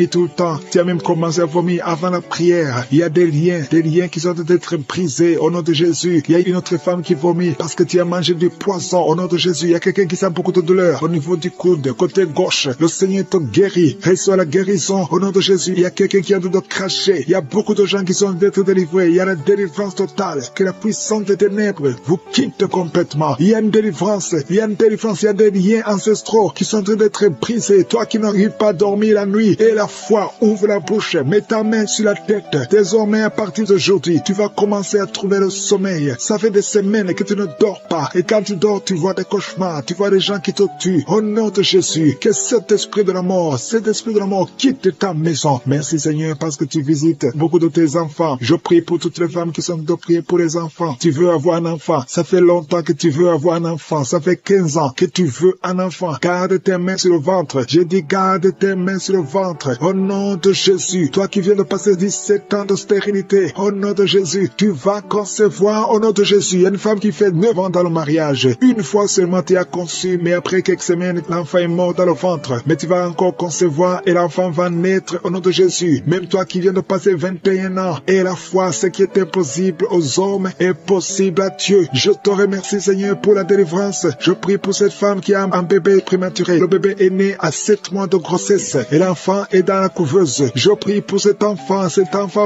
tout le temps. Tu as même commencé à vomir avant la prière. Il y a des liens qui sont en train d'être brisés au nom de Jésus. Il y a une autre femme qui vomit parce que tu as mangé du poisson au nom de Jésus. Il y a quelqu'un qui sent beaucoup de douleur au niveau du coude, côté gauche. Le Seigneur te guérit. Reçois la guérison au nom de Jésus. Il y a quelqu'un qui a de cracher. Il y a beaucoup de gens qui sont d'être délivrés. Il y a la délivrance totale. Que la puissance des ténèbres vous quitte complètement. Il y a une délivrance. Il y a des liens ancestraux qui sont en train d'être brisés. Toi qui n'arrives pas à dormir la nuit et la foi, ouvre la bouche, mets ta main sur la tête. Désormais, à partir d'aujourd'hui, tu vas commencer à trouver le sommeil. Ça fait des semaines que tu ne dors pas. Et quand tu dors, tu vois des cauchemars. Tu vois des gens qui te tuent. Au nom de Jésus, que cet esprit de la mort quitte ta maison. Merci Seigneur parce que tu visites beaucoup de tes enfants. Je prie pour toutes les femmes qui sont de prier pour les enfants. Tu veux avoir un enfant. Ça fait longtemps que tu veux avoir un enfant. Ça fait 15 ans que tu veux un enfant. Garde tes mains sur le ventre. Je dis garde tes mains sur le ventre. Au nom de Jésus. Toi qui viens de passer 17 ans de stérilité. Au nom de Jésus. Tu vas concevoir au nom de Jésus. Il y a une femme qui fait 9 ans dans le mariage. Une fois seulement tu as conçu, mais après quelques semaines, l'enfant est mort dans le ventre. Mais tu vas encore concevoir et l'enfant va naître au nom de Jésus. Même toi qui viens de passer 21 ans. Et la foi, ce qui est impossible aux hommes est possible à Dieu. Je te remercie Seigneur pour la délivrance. Je prie pour cette femme qui a un bébé prématuré. Le bébé est né à 7 mois de grossesse et l'enfant est dans la couveuse. Je prie pour cet enfant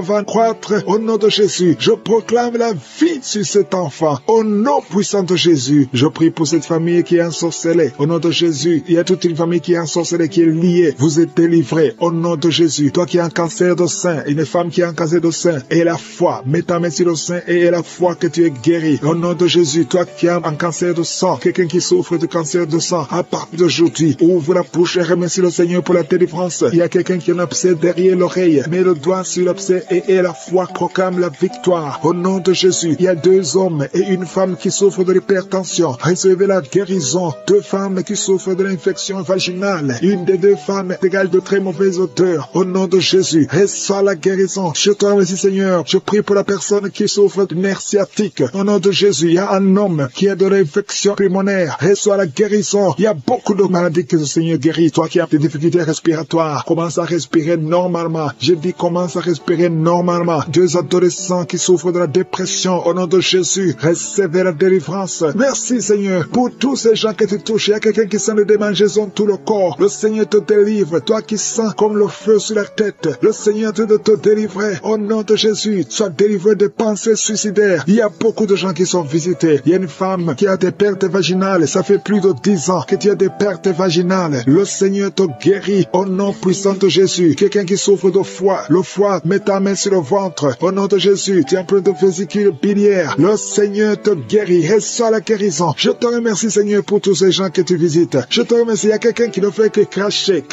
va croître au nom de Jésus. Je proclame la vie sur cet enfant au nom puissant de Jésus. Je prie pour cette famille qui est ensorcelée au nom de Jésus. Il y a toute une famille qui est ensorcelée, qui est liée. Vous êtes délivrés au nom de Jésus. Toi qui as un cancer de sein, une femme qui a un cancer de sein, et la foi, mets ta main sur le sein et la foi que tu es guéri au nom de Jésus. Toi qui as un cancer de sang, quelqu'un qui souffre de cancer de sang, à partir d'aujourd'hui, ouvre la bouche et remercie le Seigneur pour la délivrance. Il y a quelqu'un qui a un abcès derrière l'oreille, mets le doigt sur l'abcès et la foi proclame la victoire au nom de Jésus. Il y a 2 hommes et une femme qui souffrent de l'hypertension. Recevez la guérison. 2 femmes qui souffrent de l'infection vaginale. Une des 2 femmes égale de très mauvaise odeur. Au nom de Jésus, reçois la guérison. Je te remercie Seigneur. Je prie pour la personne qui souffre de nerfs sciatiques. Au nom de Jésus, il y a un homme qui a de l'infection pulmonaire. Reçois la guérison. Il y a beaucoup de maladies que le Seigneur guérit. Toi qui as des difficultés respiratoires, commence à respirer normalement. Je dis commence à respirer normalement. 2 adolescents qui souffrent de la dépression. Au nom de Jésus, recevez la délivrance. Merci Seigneur pour tous ces gens que tu touches. Il y a quelqu'un qui sent des démangeaisons tout le corps. Le Seigneur te délivre. Toi qui sens comme le feu sur la tête, le Seigneur te délivrer. Au nom de Jésus, sois délivré des pensées suicidaires. Il y a beaucoup de gens qui sont visités. Il y a une femme qui a des pertes vaginales. Ça fait plus de 10 ans que tu as des pertes vaginales. Le Seigneur te guérit au nom puissant de Jésus. Quelqu'un qui souffre de foie, le foie, mets ta main sur le ventre. Au nom de Jésus, tu es en train de vésicule biliaire. Le Seigneur te guérit. Reçois la guérison. Je te remercie, Seigneur, pour tous ces gens que tu visites. Je te remercie. Il y a quelqu'un qui ne fait que cracher.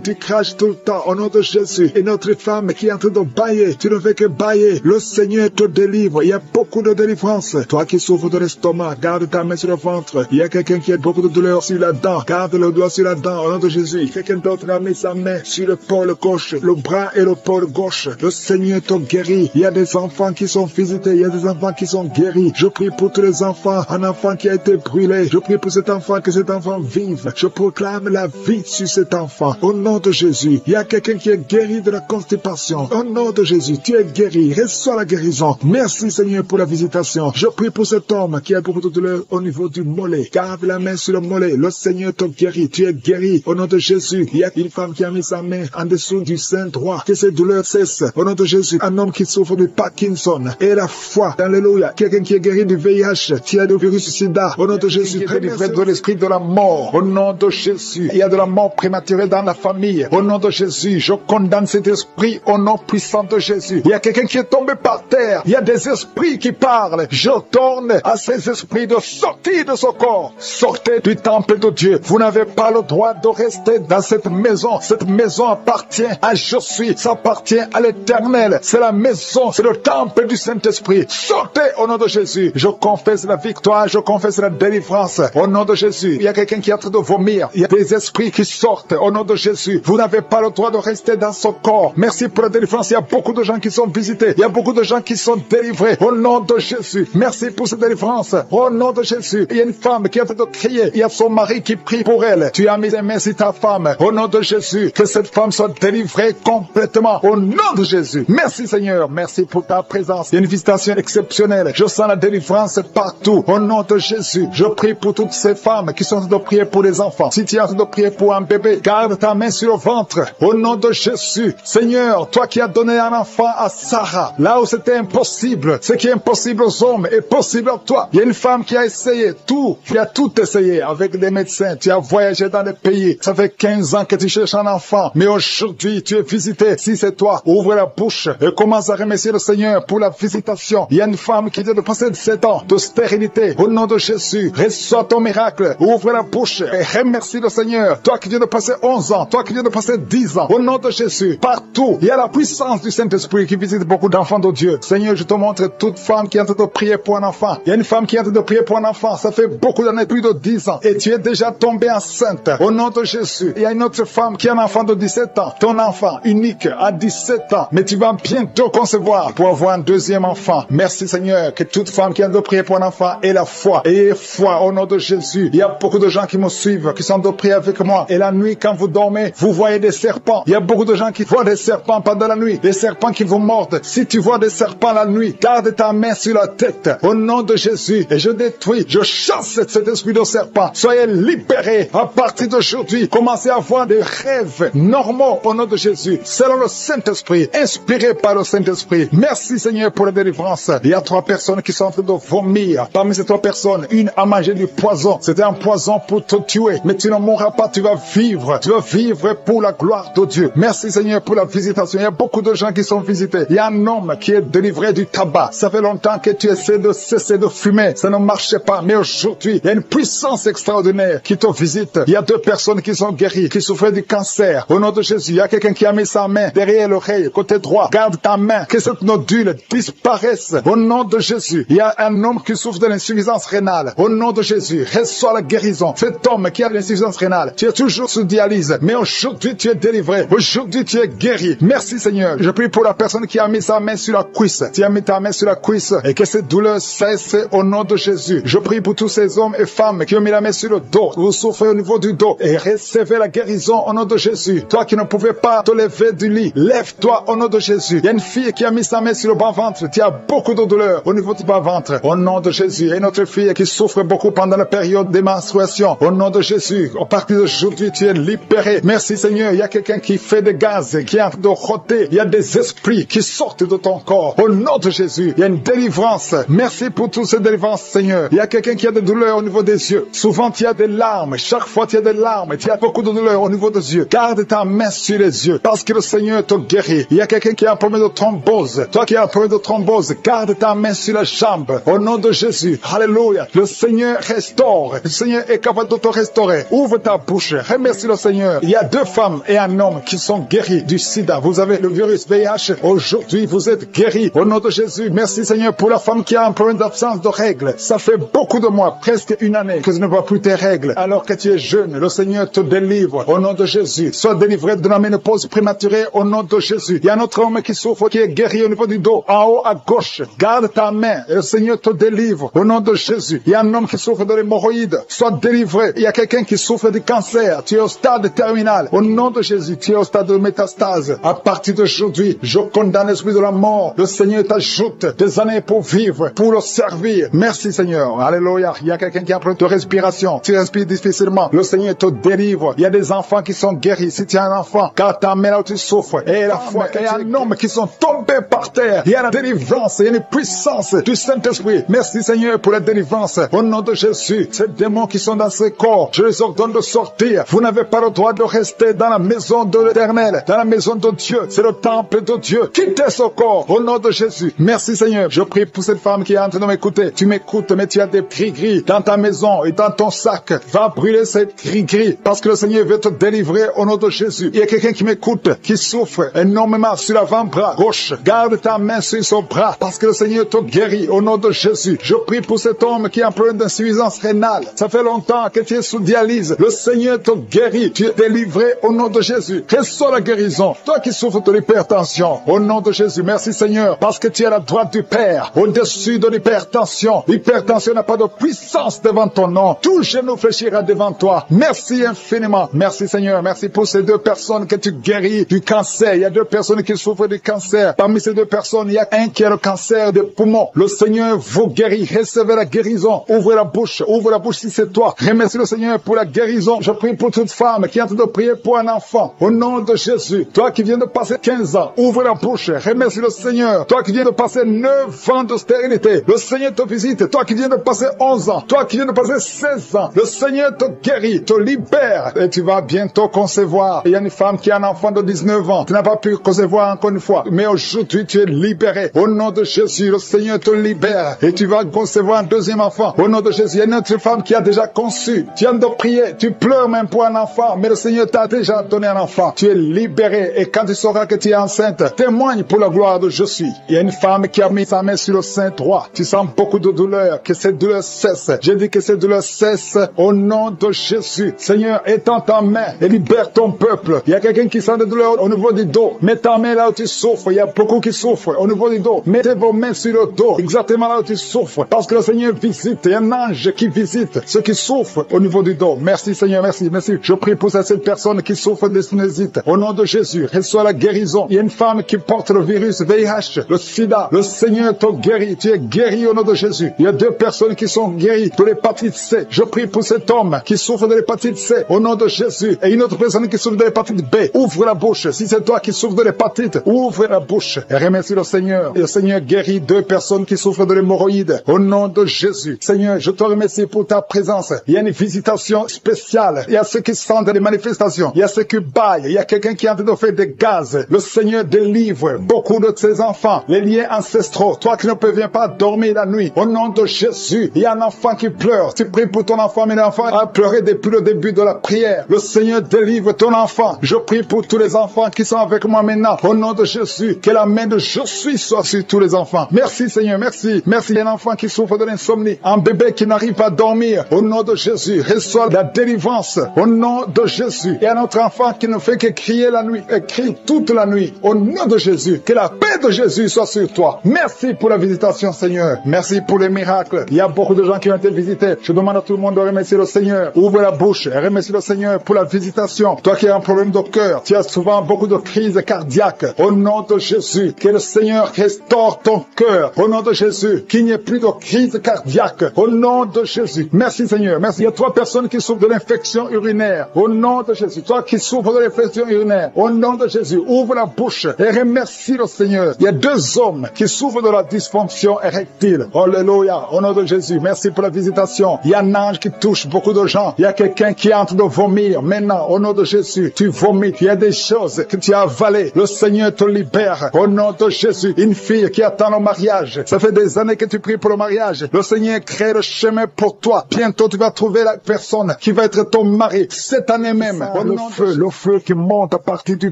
Tu craches tout le temps au nom de Jésus. Et notre femme qui est en train de bailler, tu ne fais que bailler. Le Seigneur te délivre. Il y a beaucoup de délivrance. Toi qui souffres de l'estomac, garde ta main sur le ventre. Il y a quelqu'un qui a beaucoup de douleur sur la dent. Garde le doigt sur la dent au nom de Jésus. Quelqu'un d'autre a mis sa main sur le pôle gauche, le bras et le pôle gauche. Le Seigneur te guérit. Il y a des enfants qui sont visités. Il y a des enfants qui sont guéris. Je prie pour tous les enfants. Un enfant qui a été brûlé. Je prie pour cet enfant, que cet enfant vive. Je proclame la vie sur cet enfant. Au nom de Jésus. Il y a quelqu'un qui est guéri de la constipation. Au nom de Jésus, tu es guéri. Reçois la guérison. Merci Seigneur pour la visitation. Je prie pour cet homme qui a beaucoup de douleur au niveau du mollet. Garde la main sur le mollet. Le Seigneur te guérit. Tu es guéri. Au nom de Jésus. Il y a une femme qui a mis sa main en dessous du sein droit. Que ces douleurs cessent. Au nom de Jésus. Un homme qui souffre de Parkinson. Et la foi. Alléluia. Quelqu'un qui est guéri du VIH. Qui a le virus sida. Au nom de Jésus. Délivré de l'esprit de la mort. Au nom de Jésus. Il y a de la mort prématurée dans la famille. Au nom de Jésus. Je condamne cet esprit au nom puissant de Jésus. Il y a quelqu'un qui est tombé par terre. Il y a des esprits qui parlent. Je tourne à ces esprits de sortir de ce corps. Sortez du temple de Dieu. Vous n'avez pas le droit de rester dans cette maison. Cette maison appartient à Je suis. Ça appartient à l'Éternel. C'est la maison. C'est le temple du Saint-Esprit. Sortez au nom de Jésus. Je confesse la victoire. Je confesse la délivrance. Au nom de Jésus. Il y a quelqu'un qui est en train de vomir. Il y a des esprits qui sortent. Au nom de Jésus. Vous n'avez pas le droit de rester dans ce corps. Merci pour la délivrance. Il y a beaucoup de gens qui sont visités. Il y a beaucoup de gens qui sont délivrés. Au nom de Jésus. Merci pour cette délivrance. Au nom de Jésus. Il y a une femme qui est en train de crier. Il y a son mari qui prie pour elle. Tu as mis les mains sur ta femme. Au nom de Jésus. Que cette femme soit délivrée complètement. Au nom de Jésus. Merci Seigneur. Merci pour ta présence. Il y a une visitation exceptionnelle. Je sens la délivrance partout. Au nom de Jésus. Je prie pour toutes ces femmes qui sont en train de prier pour les enfants. Si tu es en train de prier pour un bébé, garde ta main sur le ventre. Au nom de Jésus. Seigneur, toi qui as donné un enfant à Sarah, là où c'était impossible, ce qui est impossible aux hommes est possible à toi. Il y a une femme qui a essayé tout, qui a tout essayé avec des médecins. Tu as voyagé dans les pays. Ça fait 15 ans que tu cherches un enfant. Mais aujourd'hui, tu es visité. Si c'est toi, ouvre la bouche et commence à remercier le Seigneur pour la visitation. Il y a une femme qui vient de passer 7 ans de stérilité. Au nom de Jésus, reçois ton miracle. Ouvre la bouche et remercie le Seigneur. Toi qui viens de passer 11 ans, toi qui viens de passer 10 ans. Au nom de Jésus, partout, il y a la puissance du Saint-Esprit qui visite beaucoup d'enfants de Dieu. Seigneur, je te montre toute femme qui est en train de prier pour un enfant. Il y a une femme qui est en train de prier pour un enfant. Ça fait beaucoup d'années, plus de 10 ans. Et tu es déjà tombée enceinte. Au nom de Jésus. Il y a une autre femme qui a un enfant de 17 ans. Ton enfant unique à 17 ans. Mais tu vas bientôt concevoir pour avoir un deuxième enfant. Merci Seigneur. Que toute femme qui est en train de prier pour un enfant ait la foi. Ayez foi au nom de Jésus. Il y a beaucoup de gens qui me suivent, qui sont en train de prier avec moi. Et la nuit, quand vous dormez, vous voyez des serpents. Il y a beaucoup de gens qui voient des serpents pendant la nuit. Des serpents qui vous mordent. Si tu vois des serpents la nuit, garde ta main sur la tête. Au nom de Jésus. Et je détruis, je chasse cet esprit de serpent. Soyez libérés à partir d'aujourd'hui. Commencez à avoir des rêves normaux au nom de Jésus. Selon le Saint-Esprit. Inspiré par le Saint-Esprit. Merci Seigneur pour la délivrance. Il y a 3 personnes qui sont en train de vomir. Parmi ces 3 personnes, une a mangé du poison. C'était un poison pour te tuer. Mais tu ne mourras pas, tu vas vivre. Tu vas vivre pour la gloire de Dieu. Merci Seigneur pour la visitation. Il y a beaucoup de gens qui sont visités. Il y a un homme qui est délivré du tabac. Ça fait longtemps que tu essaies de cesser de fumer. Ça ne marchait pas. Mais aujourd'hui, il y a une puissance extraordinaire qui te visite. Il y a 2 personnes qui sont guéries, qui souffraient du cancer. Au nom de Jésus, il y a quelqu'un qui a mis sa main derrière l'oreille, côté droit. Garde ta main, que cette nodule disparaisse. Au nom de Jésus, il y a un homme qui souffre de l'insuffisance rénale. Au nom de Jésus, reçois la guérison. Cet homme qui a l'insuffisance rénale, tu es toujours sous dialyse. Mais aujourd'hui, tu es délivré. Aujourd'hui, tu es guéri. Merci Seigneur. Je prie pour la personne qui a mis sa main sur la cuisse. Tu as mis ta main sur la cuisse et que cette douleur cesse au nom de Jésus. Je prie pour tous ces hommes et femmes qui ont mis la main sur le dos. Vous souffrez au niveau du dos et recevez la guérison au nom de Jésus. Toi qui ne pouvais pas te lever du lit, lève-toi au nom de Jésus. Il y a une fille qui a mis sa main sur le bas-ventre. Tu as beaucoup de douleur au niveau du bas-ventre. Au nom de Jésus. Il y a une autre fille qui souffre beaucoup pendant la période des menstruations. Au nom de Jésus. À partir d'aujourd'hui, tu es libéré. Merci Seigneur. Il y a quelqu'un qui fait des gaz, qui est en train de rôter. Il y a des esprits qui sortent de ton corps. Au nom de Jésus. Jésus. Il y a une délivrance. Merci pour toutes ces délivrances, Seigneur. Il y a quelqu'un qui a des douleurs au niveau des yeux. Souvent, tu as des larmes. Chaque fois, tu as des larmes. Tu as beaucoup de douleurs au niveau des yeux. Garde ta main sur les yeux parce que le Seigneur te guérit. Il y a quelqu'un qui a un problème de thrombose. Toi qui as un problème de thrombose, garde ta main sur la jambe. Au nom de Jésus. Alléluia. Le Seigneur restaure. Le Seigneur est capable de te restaurer. Ouvre ta bouche. Remercie le Seigneur. Il y a 2 femmes et un homme qui sont guéris du sida. Vous avez le virus VIH. Aujourd'hui, vous êtes guéris. Au nom de Jésus. Merci Seigneur pour la femme qui a un problème d'absence de règles. Ça fait beaucoup de mois, presque une année, que tu ne vois plus tes règles. Alors que tu es jeune, le Seigneur te délivre. Au nom de Jésus. Sois délivré de la ménopause prématurée. Au nom de Jésus. Il y a un autre homme qui souffre, qui est guéri au niveau du dos. En haut à gauche. Garde ta main et le Seigneur te délivre. Au nom de Jésus. Il y a un homme qui souffre de l'hémorroïde. Sois délivré. Il y a quelqu'un qui souffre de cancer. Tu es au stade terminal. Au nom de Jésus. Tu es au stade de métastase. À partir d'aujourd'hui, je condamne l'esprit de la mort. Le Seigneur t'ajoute des années pour vivre, pour le servir. Merci Seigneur. Alléluia. Il y a quelqu'un qui a un problème de respiration. Tu respires difficilement. Le Seigneur te délivre. Il y a des enfants qui sont guéris. Si tu as un enfant, car ta main là où tu souffres. Et la foi. Il y a un homme qui sont tombés par terre. Il y a la délivrance. Il y a une puissance du Saint-Esprit. Merci Seigneur pour la délivrance. Au nom de Jésus, ces démons qui sont dans ce corps, je les ordonne de sortir. Vous n'avez pas le droit de rester dans la maison de l'Éternel, dans la maison de Dieu. C'est le temple de Dieu. Quittez ce corps. Au nom de Jésus. Merci Seigneur. Je prie pour cette femme qui est en train de m'écouter. Tu m'écoutes, mais tu as des gris-gris dans ta maison et dans ton sac. Va brûler ces gris-gris parce que le Seigneur veut te délivrer au nom de Jésus. Il y a quelqu'un qui m'écoute, qui souffre énormément sur l'avant-bras gauche. Garde ta main sur son bras parce que le Seigneur te guérit au nom de Jésus. Je prie pour cet homme qui a un problème d'insuffisance rénale. Ça fait longtemps que tu es sous dialyse. Le Seigneur te guérit. Tu es délivré au nom de Jésus. Reçois la guérison. Toi qui souffres de l'hypertension, au nom de Jésus. Merci Seigneur parce que tu es à la droite du Père, au-dessus de l'hypertension. L'hypertension n'a pas de puissance devant ton nom. Tout genou fléchira devant toi. Merci infiniment. Merci Seigneur. Merci pour ces 2 personnes que tu guéris du cancer. Il y a 2 personnes qui souffrent du cancer. Parmi ces 2 personnes, il y a un qui a le cancer des poumons. Le Seigneur vous guérit. Recevez la guérison. Ouvrez la bouche. Ouvre la bouche si c'est toi. Remercie le Seigneur pour la guérison. Je prie pour toute femme qui est en train de prier pour un enfant. Au nom de Jésus. Toi qui viens de passer 15 ans, ouvre la bouche. Remercie le Seigneur. Toi qui viens de passer 9 ans de stérilité, le Seigneur te visite. Toi qui viens de passer 11 ans, toi qui viens de passer 16 ans, le Seigneur te guérit, te libère et tu vas bientôt concevoir. Il y a une femme qui a un enfant de 19 ans. Tu n'as pas pu concevoir encore une fois, mais aujourd'hui tu es libéré. Au nom de Jésus, le Seigneur te libère et tu vas concevoir un 2e enfant. Au nom de Jésus, il y a une autre femme qui a déjà conçu. Tu viens de prier, tu pleures même pour un enfant, mais le Seigneur t'a déjà donné un enfant. Tu es libéré et quand tu sauras que tu es enceinte, témoigne pour la gloire de Jésus. Il y a une femme qui a mis sa main sur le sein droit. Tu sens beaucoup de douleur, que cette douleur cesse. J'ai dit que cette douleur cesse au nom de Jésus. Seigneur, étends ta main et libère ton peuple. Il y a quelqu'un qui sent de douleur au niveau du dos. Mets ta main là où tu souffres. Il y a beaucoup qui souffrent au niveau du dos. Mettez vos mains sur le dos, exactement là où tu souffres. Parce que le Seigneur visite. Il y a un ange qui visite ceux qui souffrent au niveau du dos. Merci Seigneur, merci, merci. Je prie pour cette personne qui souffre de sinusite. Au nom de Jésus, reçois la guérison. Il y a une femme qui porte le virus VIH, le sida. Le Seigneur te guérit. Tu es guéri au nom de Jésus. Il y a 2 personnes qui sont guéries de l'hépatite C. Je prie pour cet homme qui souffre de l'hépatite C au nom de Jésus. Et une autre personne qui souffre de l'hépatite B. Ouvre la bouche. Si c'est toi qui souffres de l'hépatite, ouvre la bouche et remercie le Seigneur. Et le Seigneur guérit 2 personnes qui souffrent de l'hémorroïde au nom de Jésus. Seigneur, je te remercie pour ta présence. Il y a une visitation spéciale. Il y a ceux qui sentent des manifestations. Il y a ceux qui baillent. Il y a quelqu'un qui est en train de faire des gaz. Le Seigneur délivre beaucoup de ses enfants. Les liens ancestraux. Toi qui ne parviens pas à dormir la nuit. Au nom de Jésus, il y a un enfant qui pleure. Tu pries pour ton enfant, mais l'enfant a pleuré depuis le début de la prière. Le Seigneur délivre ton enfant. Je prie pour tous les enfants qui sont avec moi maintenant. Au nom de Jésus, que la main de Je suis soit sur tous les enfants. Merci Seigneur, merci. Merci. Il y a un enfant qui souffre de l'insomnie. Un bébé qui n'arrive pas à dormir. Au nom de Jésus, reçois la délivrance. Au nom de Jésus. Il y a un autre enfant qui ne fait que crier la nuit. Et crie toute la nuit. Au nom de Jésus. Que la paix de Jésus soit sur toi. Merci pour la visitation Seigneur. Merci pour les miracles. Il y a beaucoup de gens qui ont été visités. Je demande à tout le monde de remercier le Seigneur. Ouvre la bouche et remercie le Seigneur pour la visitation. Toi qui as un problème de cœur, tu as souvent beaucoup de crises cardiaques. Au nom de Jésus, que le Seigneur restaure ton cœur. Au nom de Jésus, qu'il n'y ait plus de crise cardiaque. Au nom de Jésus. Merci Seigneur. Merci. Il y a 3 personnes qui souffrent de l'infection urinaire. Au nom de Jésus. Toi qui souffres de l'infection urinaire. Au nom de Jésus. Ouvre la bouche et remercie le Seigneur. Il y a 2 hommes qui souffre de la dysfonction érectile. Alléluia. Au nom de Jésus, merci pour la visitation. Il y a un ange qui touche beaucoup de gens. Il y a quelqu'un qui est en train de vomir. Maintenant, au nom de Jésus, tu vomis. Il y a des choses que tu as avalées. Le Seigneur te libère. Au nom de Jésus, une fille qui attend le mariage. Ça fait des années que tu pries pour le mariage. Le Seigneur crée le chemin pour toi. Bientôt, tu vas trouver la personne qui va être ton mari. Cette année même. Le feu qui monte à partir du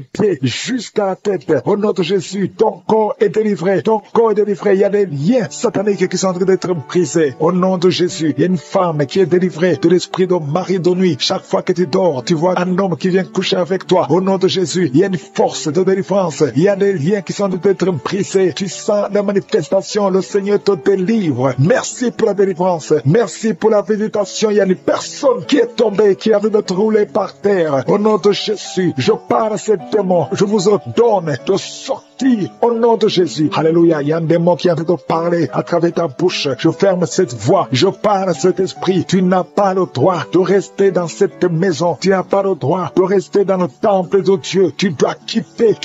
pied jusqu'à la tête. Au nom de Jésus, ton corps est délivré. Ton corps est délivré. Il y a des liens sataniques qui sont en train d'être brisés. Au nom de Jésus, il y a une femme qui est délivrée de l'esprit de mari de nuit. Chaque fois que tu dors, tu vois un homme qui vient coucher avec toi. Au nom de Jésus, il y a une force de délivrance. Il y a des liens qui sont en train d'être brisés. Tu sens la manifestation. Le Seigneur te délivre. Merci pour la délivrance. Merci pour la visitation. Il y a une personne qui est tombée, qui a envie de te rouler par terre. Au nom de Jésus, je parle à ces démons. Je vous ordonne de sortir. Au nom de Jésus. Alléluia. Il y a un démon qui a envie de parler à travers ta bouche. Je ferme cette voix. Je parle à cet esprit. Tu n'as pas le droit de rester dans cette maison. Tu n'as pas le droit de rester dans le temple de Dieu. Tu dois quitter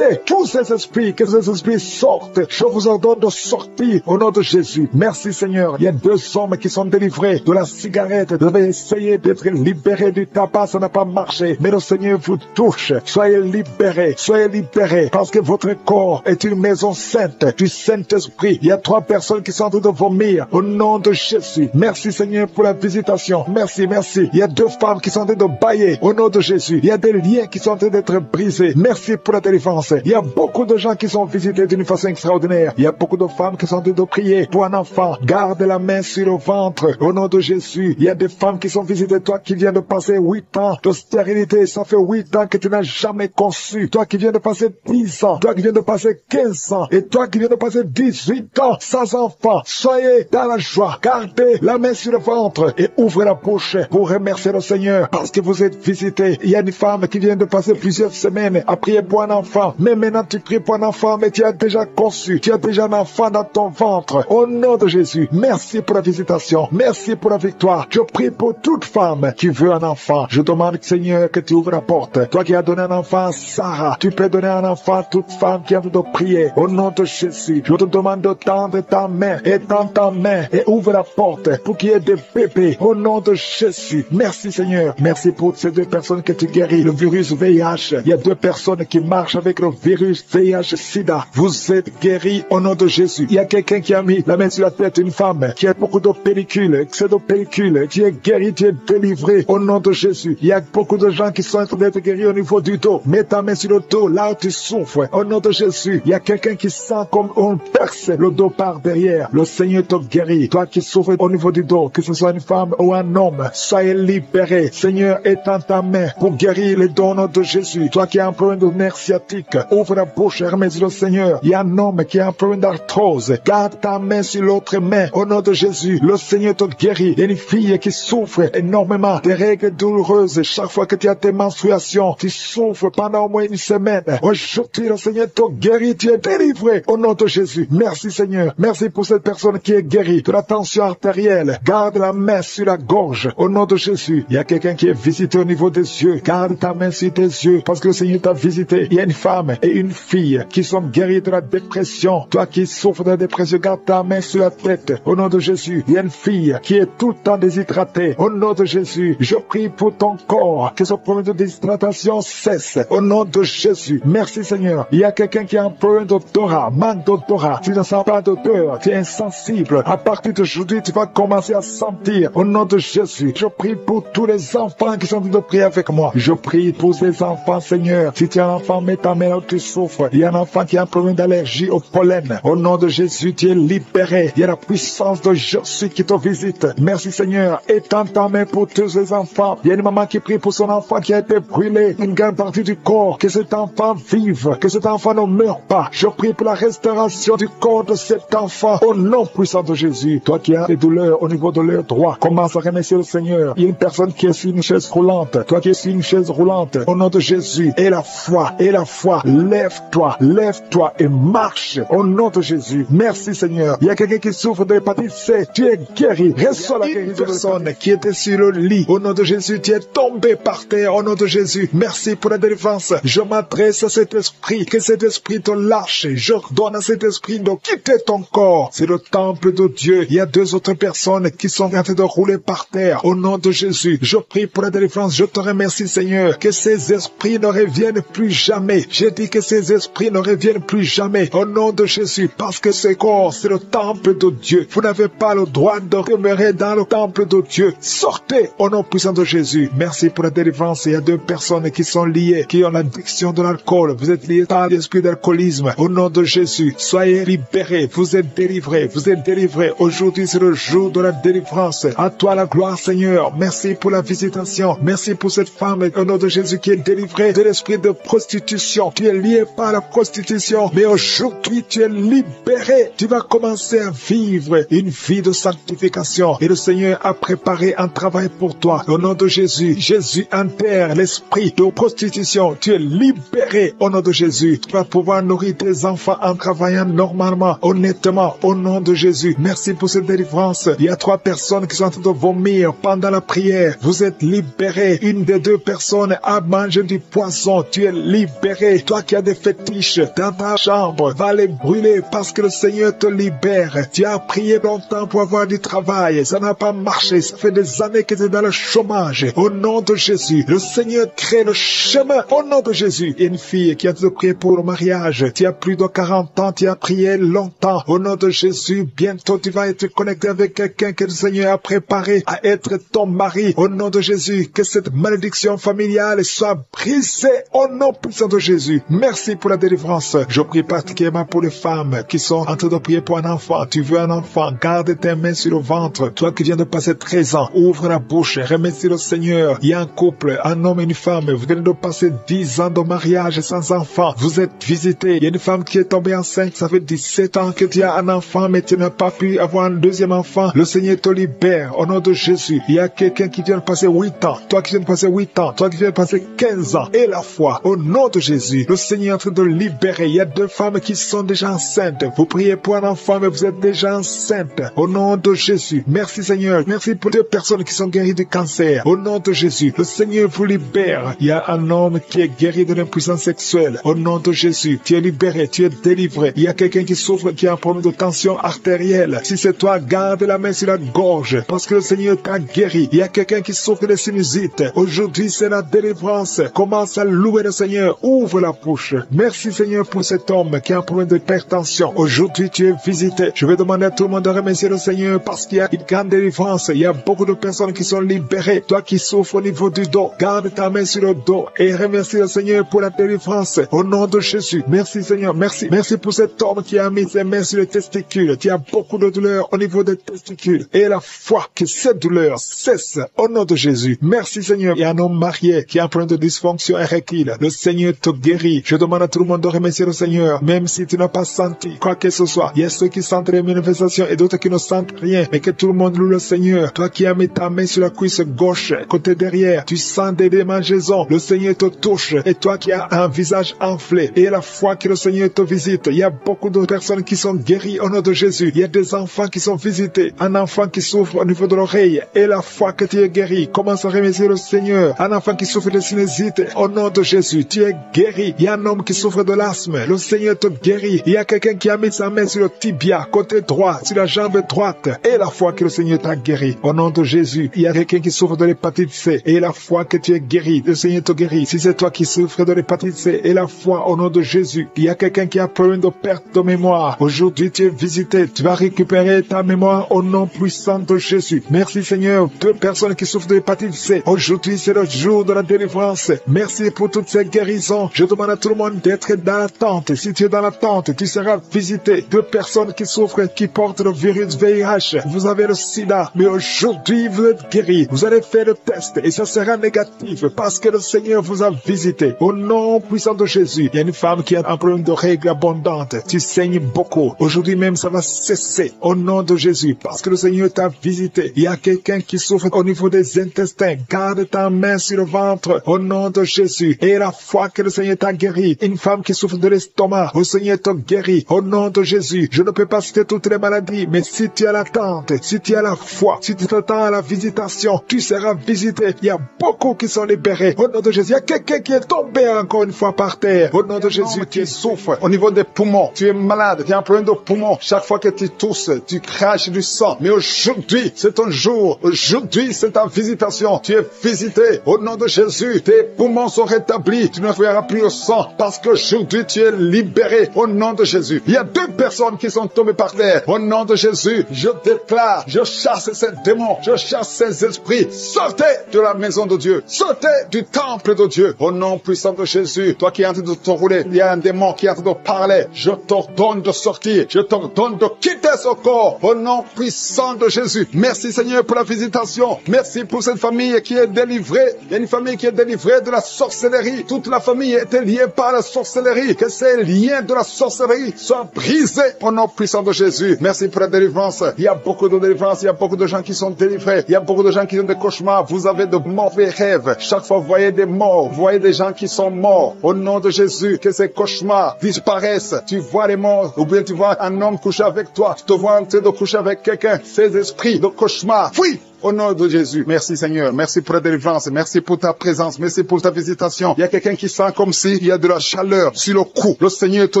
tous ces esprits. Que ces esprits sortent. Je vous ordonne de sortir au nom de Jésus. Merci Seigneur. Il y a 2 hommes qui sont délivrés de la cigarette. Vous avez essayé d'être libérés du tabac. Ça n'a pas marché. Mais le Seigneur vous touche. Soyez libérés. Soyez libérés. Parce que votre corps est une maison sainte du Saint-Esprit. Il y a 3 personnes qui sont en train de vomir au nom de Jésus. Merci Seigneur pour la visitation. Merci, merci. Il y a 2 femmes qui sont en train de bâiller au nom de Jésus. Il y a des liens qui sont en train d'être brisés. Merci pour la délivrance. Il y a beaucoup de gens qui sont visités d'une façon extraordinaire. Il y a beaucoup de femmes qui sont en train de prier pour un enfant. Garde la main sur le ventre au nom de Jésus. Il y a des femmes qui sont visitées. Toi qui viens de passer 8 ans de stérilité, ça fait 8 ans que tu n'as jamais conçu. Toi qui viens de passer 10 ans. Toi qui viens de passer 15 ans. Et toi qui viens de passer 18 ans sans enfant. Soyez dans la joie. Gardez la main sur le ventre et ouvrez la bouche pour remercier le Seigneur parce que vous êtes visités. Il y a une femme qui vient de passer plusieurs semaines à prier pour un enfant. Mais maintenant tu pries pour un enfant, mais tu as déjà conçu. Tu as déjà un enfant dans ton ventre. Au nom de Jésus, merci pour la visitation. Merci pour la victoire. Je prie pour toute femme qui veut un enfant. Je demande, Seigneur, que tu ouvres la porte. Toi qui as donné un enfant à Sarah, tu peux donner un enfant à toute femme qui a envie de prier. Au nom de Jésus, je te demande de tendre ta main et tends ta main et ouvre la porte pour qu'il y ait des bébés. Au nom de Jésus. Merci Seigneur. Merci pour ces 2 personnes que tu guéris. Le virus VIH. Il y a 2 personnes qui marchent avec le virus VIH-Sida. Vous êtes guéris au nom de Jésus. Il y a quelqu'un qui a mis la main sur la tête, une femme qui a beaucoup de pellicules, excès de pellicules. Tu es guéri, tu es délivré au nom de Jésus. Il y a beaucoup de gens qui sont en train d'être guéris au niveau du dos. Mets ta main sur le dos, là où tu souffres. Au nom de Jésus. Il y a quelqu'un qui sent comme on perce le dos par derrière. Le Seigneur te guérit. Toi qui souffres au niveau du dos, que ce soit une femme ou un homme, soyez libéré. Seigneur, étends ta main pour guérir les dons de Jésus. Toi qui as un problème de nerf sciatique, ouvre la bouche et remercie le Seigneur. Il y a un homme qui a un problème d'arthrose. Garde ta main sur l'autre main. Au nom de Jésus, le Seigneur te guérit. Il y a une fille qui souffre énormément des règles douloureuses. Chaque fois que tu as tes menstruations, tu souffres pendant au moins une semaine. Aujourd'hui, le Seigneur te guérit. Tu es délivré au nom de Jésus. Merci Seigneur. Merci pour cette personne qui est guérie de la tension artérielle. Garde la main sur la gorge au nom de Jésus. Il y a quelqu'un qui est visité au niveau des yeux. Garde ta main sur tes yeux parce que le Seigneur t'a visité. Il y a une femme et une fille qui sont guéries de la dépression. Toi qui souffres de la dépression, garde ta main sur la tête au nom de Jésus. Il y a une fille qui est tout le temps déshydratée. Au nom de Jésus, je prie pour ton corps que ce problème de déshydratation cesse. Au nom de Jésus. Merci Seigneur. Il y a quelqu'un qui a un problème d'odorat, manque d'odorat. Tu ne sens pas d'odeur, tu es insensible. À partir d'aujourd'hui, tu vas commencer à sentir. Au nom de Jésus, je prie pour tous les enfants qui sont en train de prier avec moi. Je prie pour ces enfants, Seigneur. Si tu as un enfant, mets ta main là où tu souffres. Il y a un enfant qui a un problème d'allergie au pollen. Au nom de Jésus, tu es libéré. Il y a la puissance de Jésus qui te visite. Merci Seigneur. Étends ta main pour tous ces enfants. Il y a une maman qui prie pour son enfant qui a été brûlé. Une grande partie du corps. Que cet enfant vive. Que cet enfant ne meure pas. Je prie pour la restauration du corps de cet enfant. Au nom puissant de Jésus. Toi qui as des douleurs au niveau de l'œil droit, commence à remercier le Seigneur. Il y a une personne qui est sur une chaise roulante. Toi qui es sur une chaise roulante. Au nom de Jésus. Et la foi. Lève-toi. Lève-toi et marche. Au nom de Jésus. Merci Seigneur. Il y a quelqu'un qui souffre de l'hépatite C. Tu es guéri. Reçois la guérison. Une personne qui était sur le lit. Au nom de Jésus. Tu es tombé par terre. Au nom de Jésus. Merci pour la délivrance. Je m'adresse à cet esprit. Que cet esprit esprit te lâche. J'ordonne à cet esprit de quitter ton corps. C'est le temple de Dieu. Il y a 2 autres personnes qui sont en train de rouler par terre. Au nom de Jésus, je prie pour la délivrance. Je te remercie, Seigneur, que ces esprits ne reviennent plus jamais. J'ai dit que ces esprits ne reviennent plus jamais. Au nom de Jésus, parce que ce corps, c'est le temple de Dieu. Vous n'avez pas le droit de demeurer dans le temple de Dieu. Sortez au nom puissant de Jésus. Merci pour la délivrance. Il y a 2 personnes qui sont liées, qui ont l'addiction de l'alcool. Vous êtes liés par l'esprit d'alcoolisme. Au nom de Jésus, soyez libérés. Vous êtes délivrés. Vous êtes délivrés. Aujourd'hui, c'est le jour de la délivrance. À toi la gloire, Seigneur. Merci pour la visitation. Merci pour cette femme, au nom de Jésus, qui est délivrée de l'esprit de prostitution. Tu es lié par la prostitution, mais aujourd'hui, tu es libéré. Tu vas commencer à vivre une vie de sanctification. Et le Seigneur a préparé un travail pour toi. Au nom de Jésus, Jésus enterre l'esprit de prostitution. Tu es libéré au nom de Jésus. Tu vas pouvoir nourrir tes enfants en travaillant normalement, honnêtement, au nom de Jésus. Merci pour cette délivrance. Il y a 3 personnes qui sont en train de vomir pendant la prière. Vous êtes libérés. Une des 2 personnes a mangé du poisson. Tu es libéré. Toi qui as des fétiches dans ta chambre, va les brûler parce que le Seigneur te libère. Tu as prié longtemps pour avoir du travail. Ça n'a pas marché. Ça fait des années que tu es dans le chômage. Au nom de Jésus, le Seigneur crée le chemin. Au nom de Jésus. Il y a une fille qui a de prier pour le mariage. Tu as plus de 40 ans. Tu as prié longtemps. Au nom de Jésus, bientôt tu vas être connecté avec quelqu'un que le Seigneur a préparé à être ton mari. Au nom de Jésus, que cette malédiction familiale soit brisée au nom puissant de Jésus. Merci pour la délivrance. Je prie particulièrement pour les femmes qui sont en train de prier pour un enfant. Tu veux un enfant, garde tes mains sur le ventre. Toi qui viens de passer 13 ans, ouvre la bouche, remercie le Seigneur. Il y a un couple, un homme et une femme. Vous venez de passer 10 ans de mariage sans enfant. Vous êtes visité. Il y a une femme qui est tombée enceinte. Ça fait 17 ans que tu as un enfant, mais tu n'as pas pu avoir un deuxième enfant. Le Seigneur te libère au nom de Jésus. Il y a quelqu'un qui vient de passer 8 ans. Toi qui viens de passer 8 ans. Toi qui viens de passer 15 ans. Et la foi, au nom de Jésus. Le Seigneur est en train de libérer. Il y a 2 femmes qui sont déjà enceintes. Vous priez pour un enfant, mais vous êtes déjà enceinte. Au nom de Jésus. Merci Seigneur. Merci pour 2 personnes qui sont guéries du cancer. Au nom de Jésus. Le Seigneur vous libère. Il y a un homme qui est guéri de l'impuissance sexuelle. Au nom de Jésus. Tu es libéré. Tu es délivré. Il y a quelqu'un qui souffre, qui a un problème de tension artérielle. Si c'est toi, garde la main sur la gorge. Parce que le Seigneur t'a guéri. Il y a quelqu'un qui souffre de sinusite. Aujourd'hui, c'est la délivrance. Commence à louer le Seigneur. Ouvre la bouche. Merci Seigneur pour cet homme qui a un problème d'hypertension. Aujourd'hui, tu es visité. Je vais demander à tout le monde de remercier le Seigneur parce qu'il y a une grande délivrance. Il y a beaucoup de personnes qui sont libérées. Toi qui souffres au niveau du dos, garde ta main sur le dos et remercie le Seigneur pour la délivrance. Au nom de Jésus. Merci Seigneur. Merci. Merci pour cet homme qui a mis ses mains sur les testicules. Tu as beaucoup de douleurs au niveau des testicules. Et la foi que cette douleur cesse au nom de Jésus. Merci Seigneur. Il y a un homme marié qui a un problème de dysfonction érectile. Le Seigneur te guérit. Je demande à tout le monde de remercier le Seigneur, même si tu n'as pas senti quoi que ce soit. Il y a ceux qui sentent les manifestations et d'autres qui ne sentent rien, mais que tout le monde loue le Seigneur. Toi qui as mis ta main sur la cuisse gauche, côté derrière, tu sens des démangeaisons. Le Seigneur te touche. Et toi qui as un visage enflé, et la foi que le Seigneur te visite. Il y a beaucoup de personnes qui sont guéries au nom de Jésus. Il y a des enfants qui sont visités. Un enfant qui souffre au niveau de l'oreille, et la foi que tu es guéri. Commence à remercier le Seigneur. Un enfant qui souffre de sinusite, au nom de Jésus, tu es guéri. Il y a un homme qui souffre de l'asthme. Le Seigneur te guérit. Il y a quelqu'un qui a mis sa main sur le tibia, côté droit, sur la jambe droite. Et la foi que le Seigneur t'a guéri. Au nom de Jésus, il y a quelqu'un qui souffre de l'hépatite C. Et la foi que tu es guéri. Le Seigneur te guérit. Si c'est toi qui souffres de l'hépatite C, et la foi au nom de Jésus. Il y a quelqu'un qui a problème de perte de mémoire. Aujourd'hui, tu es visité. Tu vas récupérer ta mémoire au nom puissant de Jésus. Merci Seigneur. 2 personnes qui souffrent de l'hépatite C. Aujourd'hui, c'est le jour de la délivrance. Merci pour toutes ces guérisons. Je demande à tout le monde d'être dans la tente. Si tu es dans la tente, tu seras visité. 2 personnes qui souffrent, qui portent le virus VIH. Vous avez le sida, mais aujourd'hui vous êtes guéris. Vous allez faire le test et ça sera négatif parce que le Seigneur vous a visité. Au nom puissant de Jésus, il y a une femme qui a un problème de règles abondantes. Tu saignes beaucoup. Aujourd'hui même, ça va cesser. Au nom de Jésus, parce que le Seigneur t'a visité. Il y a quelqu'un qui souffre au niveau des intestins. Garde ta main sur le ventre. Au nom de Jésus. Et la foi que le Seigneur t'a guéri. Une femme qui souffre de l'estomac. Le Seigneur t'a guéri. Au nom de Jésus. Je ne peux pas citer toutes les maladies, mais si tu as l'attente, si tu as la foi, si tu t'attends à la visitation, tu seras visité. Il y a beaucoup qui sont libérés. Au nom de Jésus. Il y a quelqu'un qui est tombé encore une fois par terre. Au nom de Jésus. Jésus, tu souffres au niveau des poumons. Tu es malade, tu as un problème de poumons. Chaque fois que tu tousses, tu craches du sang. Mais aujourd'hui, c'est ton jour. Aujourd'hui, c'est ta visitation. Tu es visité au nom de Jésus. Tes poumons sont rétablis. Tu ne verras plus le sang parce qu'aujourd'hui, tu es libéré au nom de Jésus. Il y a 2 personnes qui sont tombées par terre. Au nom de Jésus, je déclare, je chasse ces démons, je chasse ces esprits. Sortez de la maison de Dieu. Sortez du temple de Dieu. Au nom puissant de Jésus, toi qui es en train de te rouler, il y a un démon qui est en train de parler. Je t'ordonne de sortir. Je t'ordonne de quitter ce corps. Au nom puissant de Jésus. Merci Seigneur pour la visitation. Merci pour cette famille qui est délivrée. Il y a une famille qui est délivrée de la sorcellerie. Toute la famille était liée par la sorcellerie. Que ces liens de la sorcellerie soient brisés au nom puissant de Jésus. Merci pour la délivrance. Il y a beaucoup de délivrance. Il y a beaucoup de gens qui sont délivrés. Il y a beaucoup de gens qui ont des cauchemars. Vous avez de mauvais rêves. Chaque fois, vous voyez des morts. Vous voyez des gens qui sont morts. Au nom de Jésus, que ces cauchemars disparaissent. Tu vois les morts. Ou bien tu vois un homme coucher avec toi. Tu te vois en train de coucher avec quelqu'un. Ces esprits de cauchemar, fuis! Au nom de Jésus. Merci Seigneur. Merci pour la délivrance. Merci pour ta présence. Merci pour ta visitation. Il y a quelqu'un qui sent comme s'il y a de la chaleur sur le cou. Le Seigneur te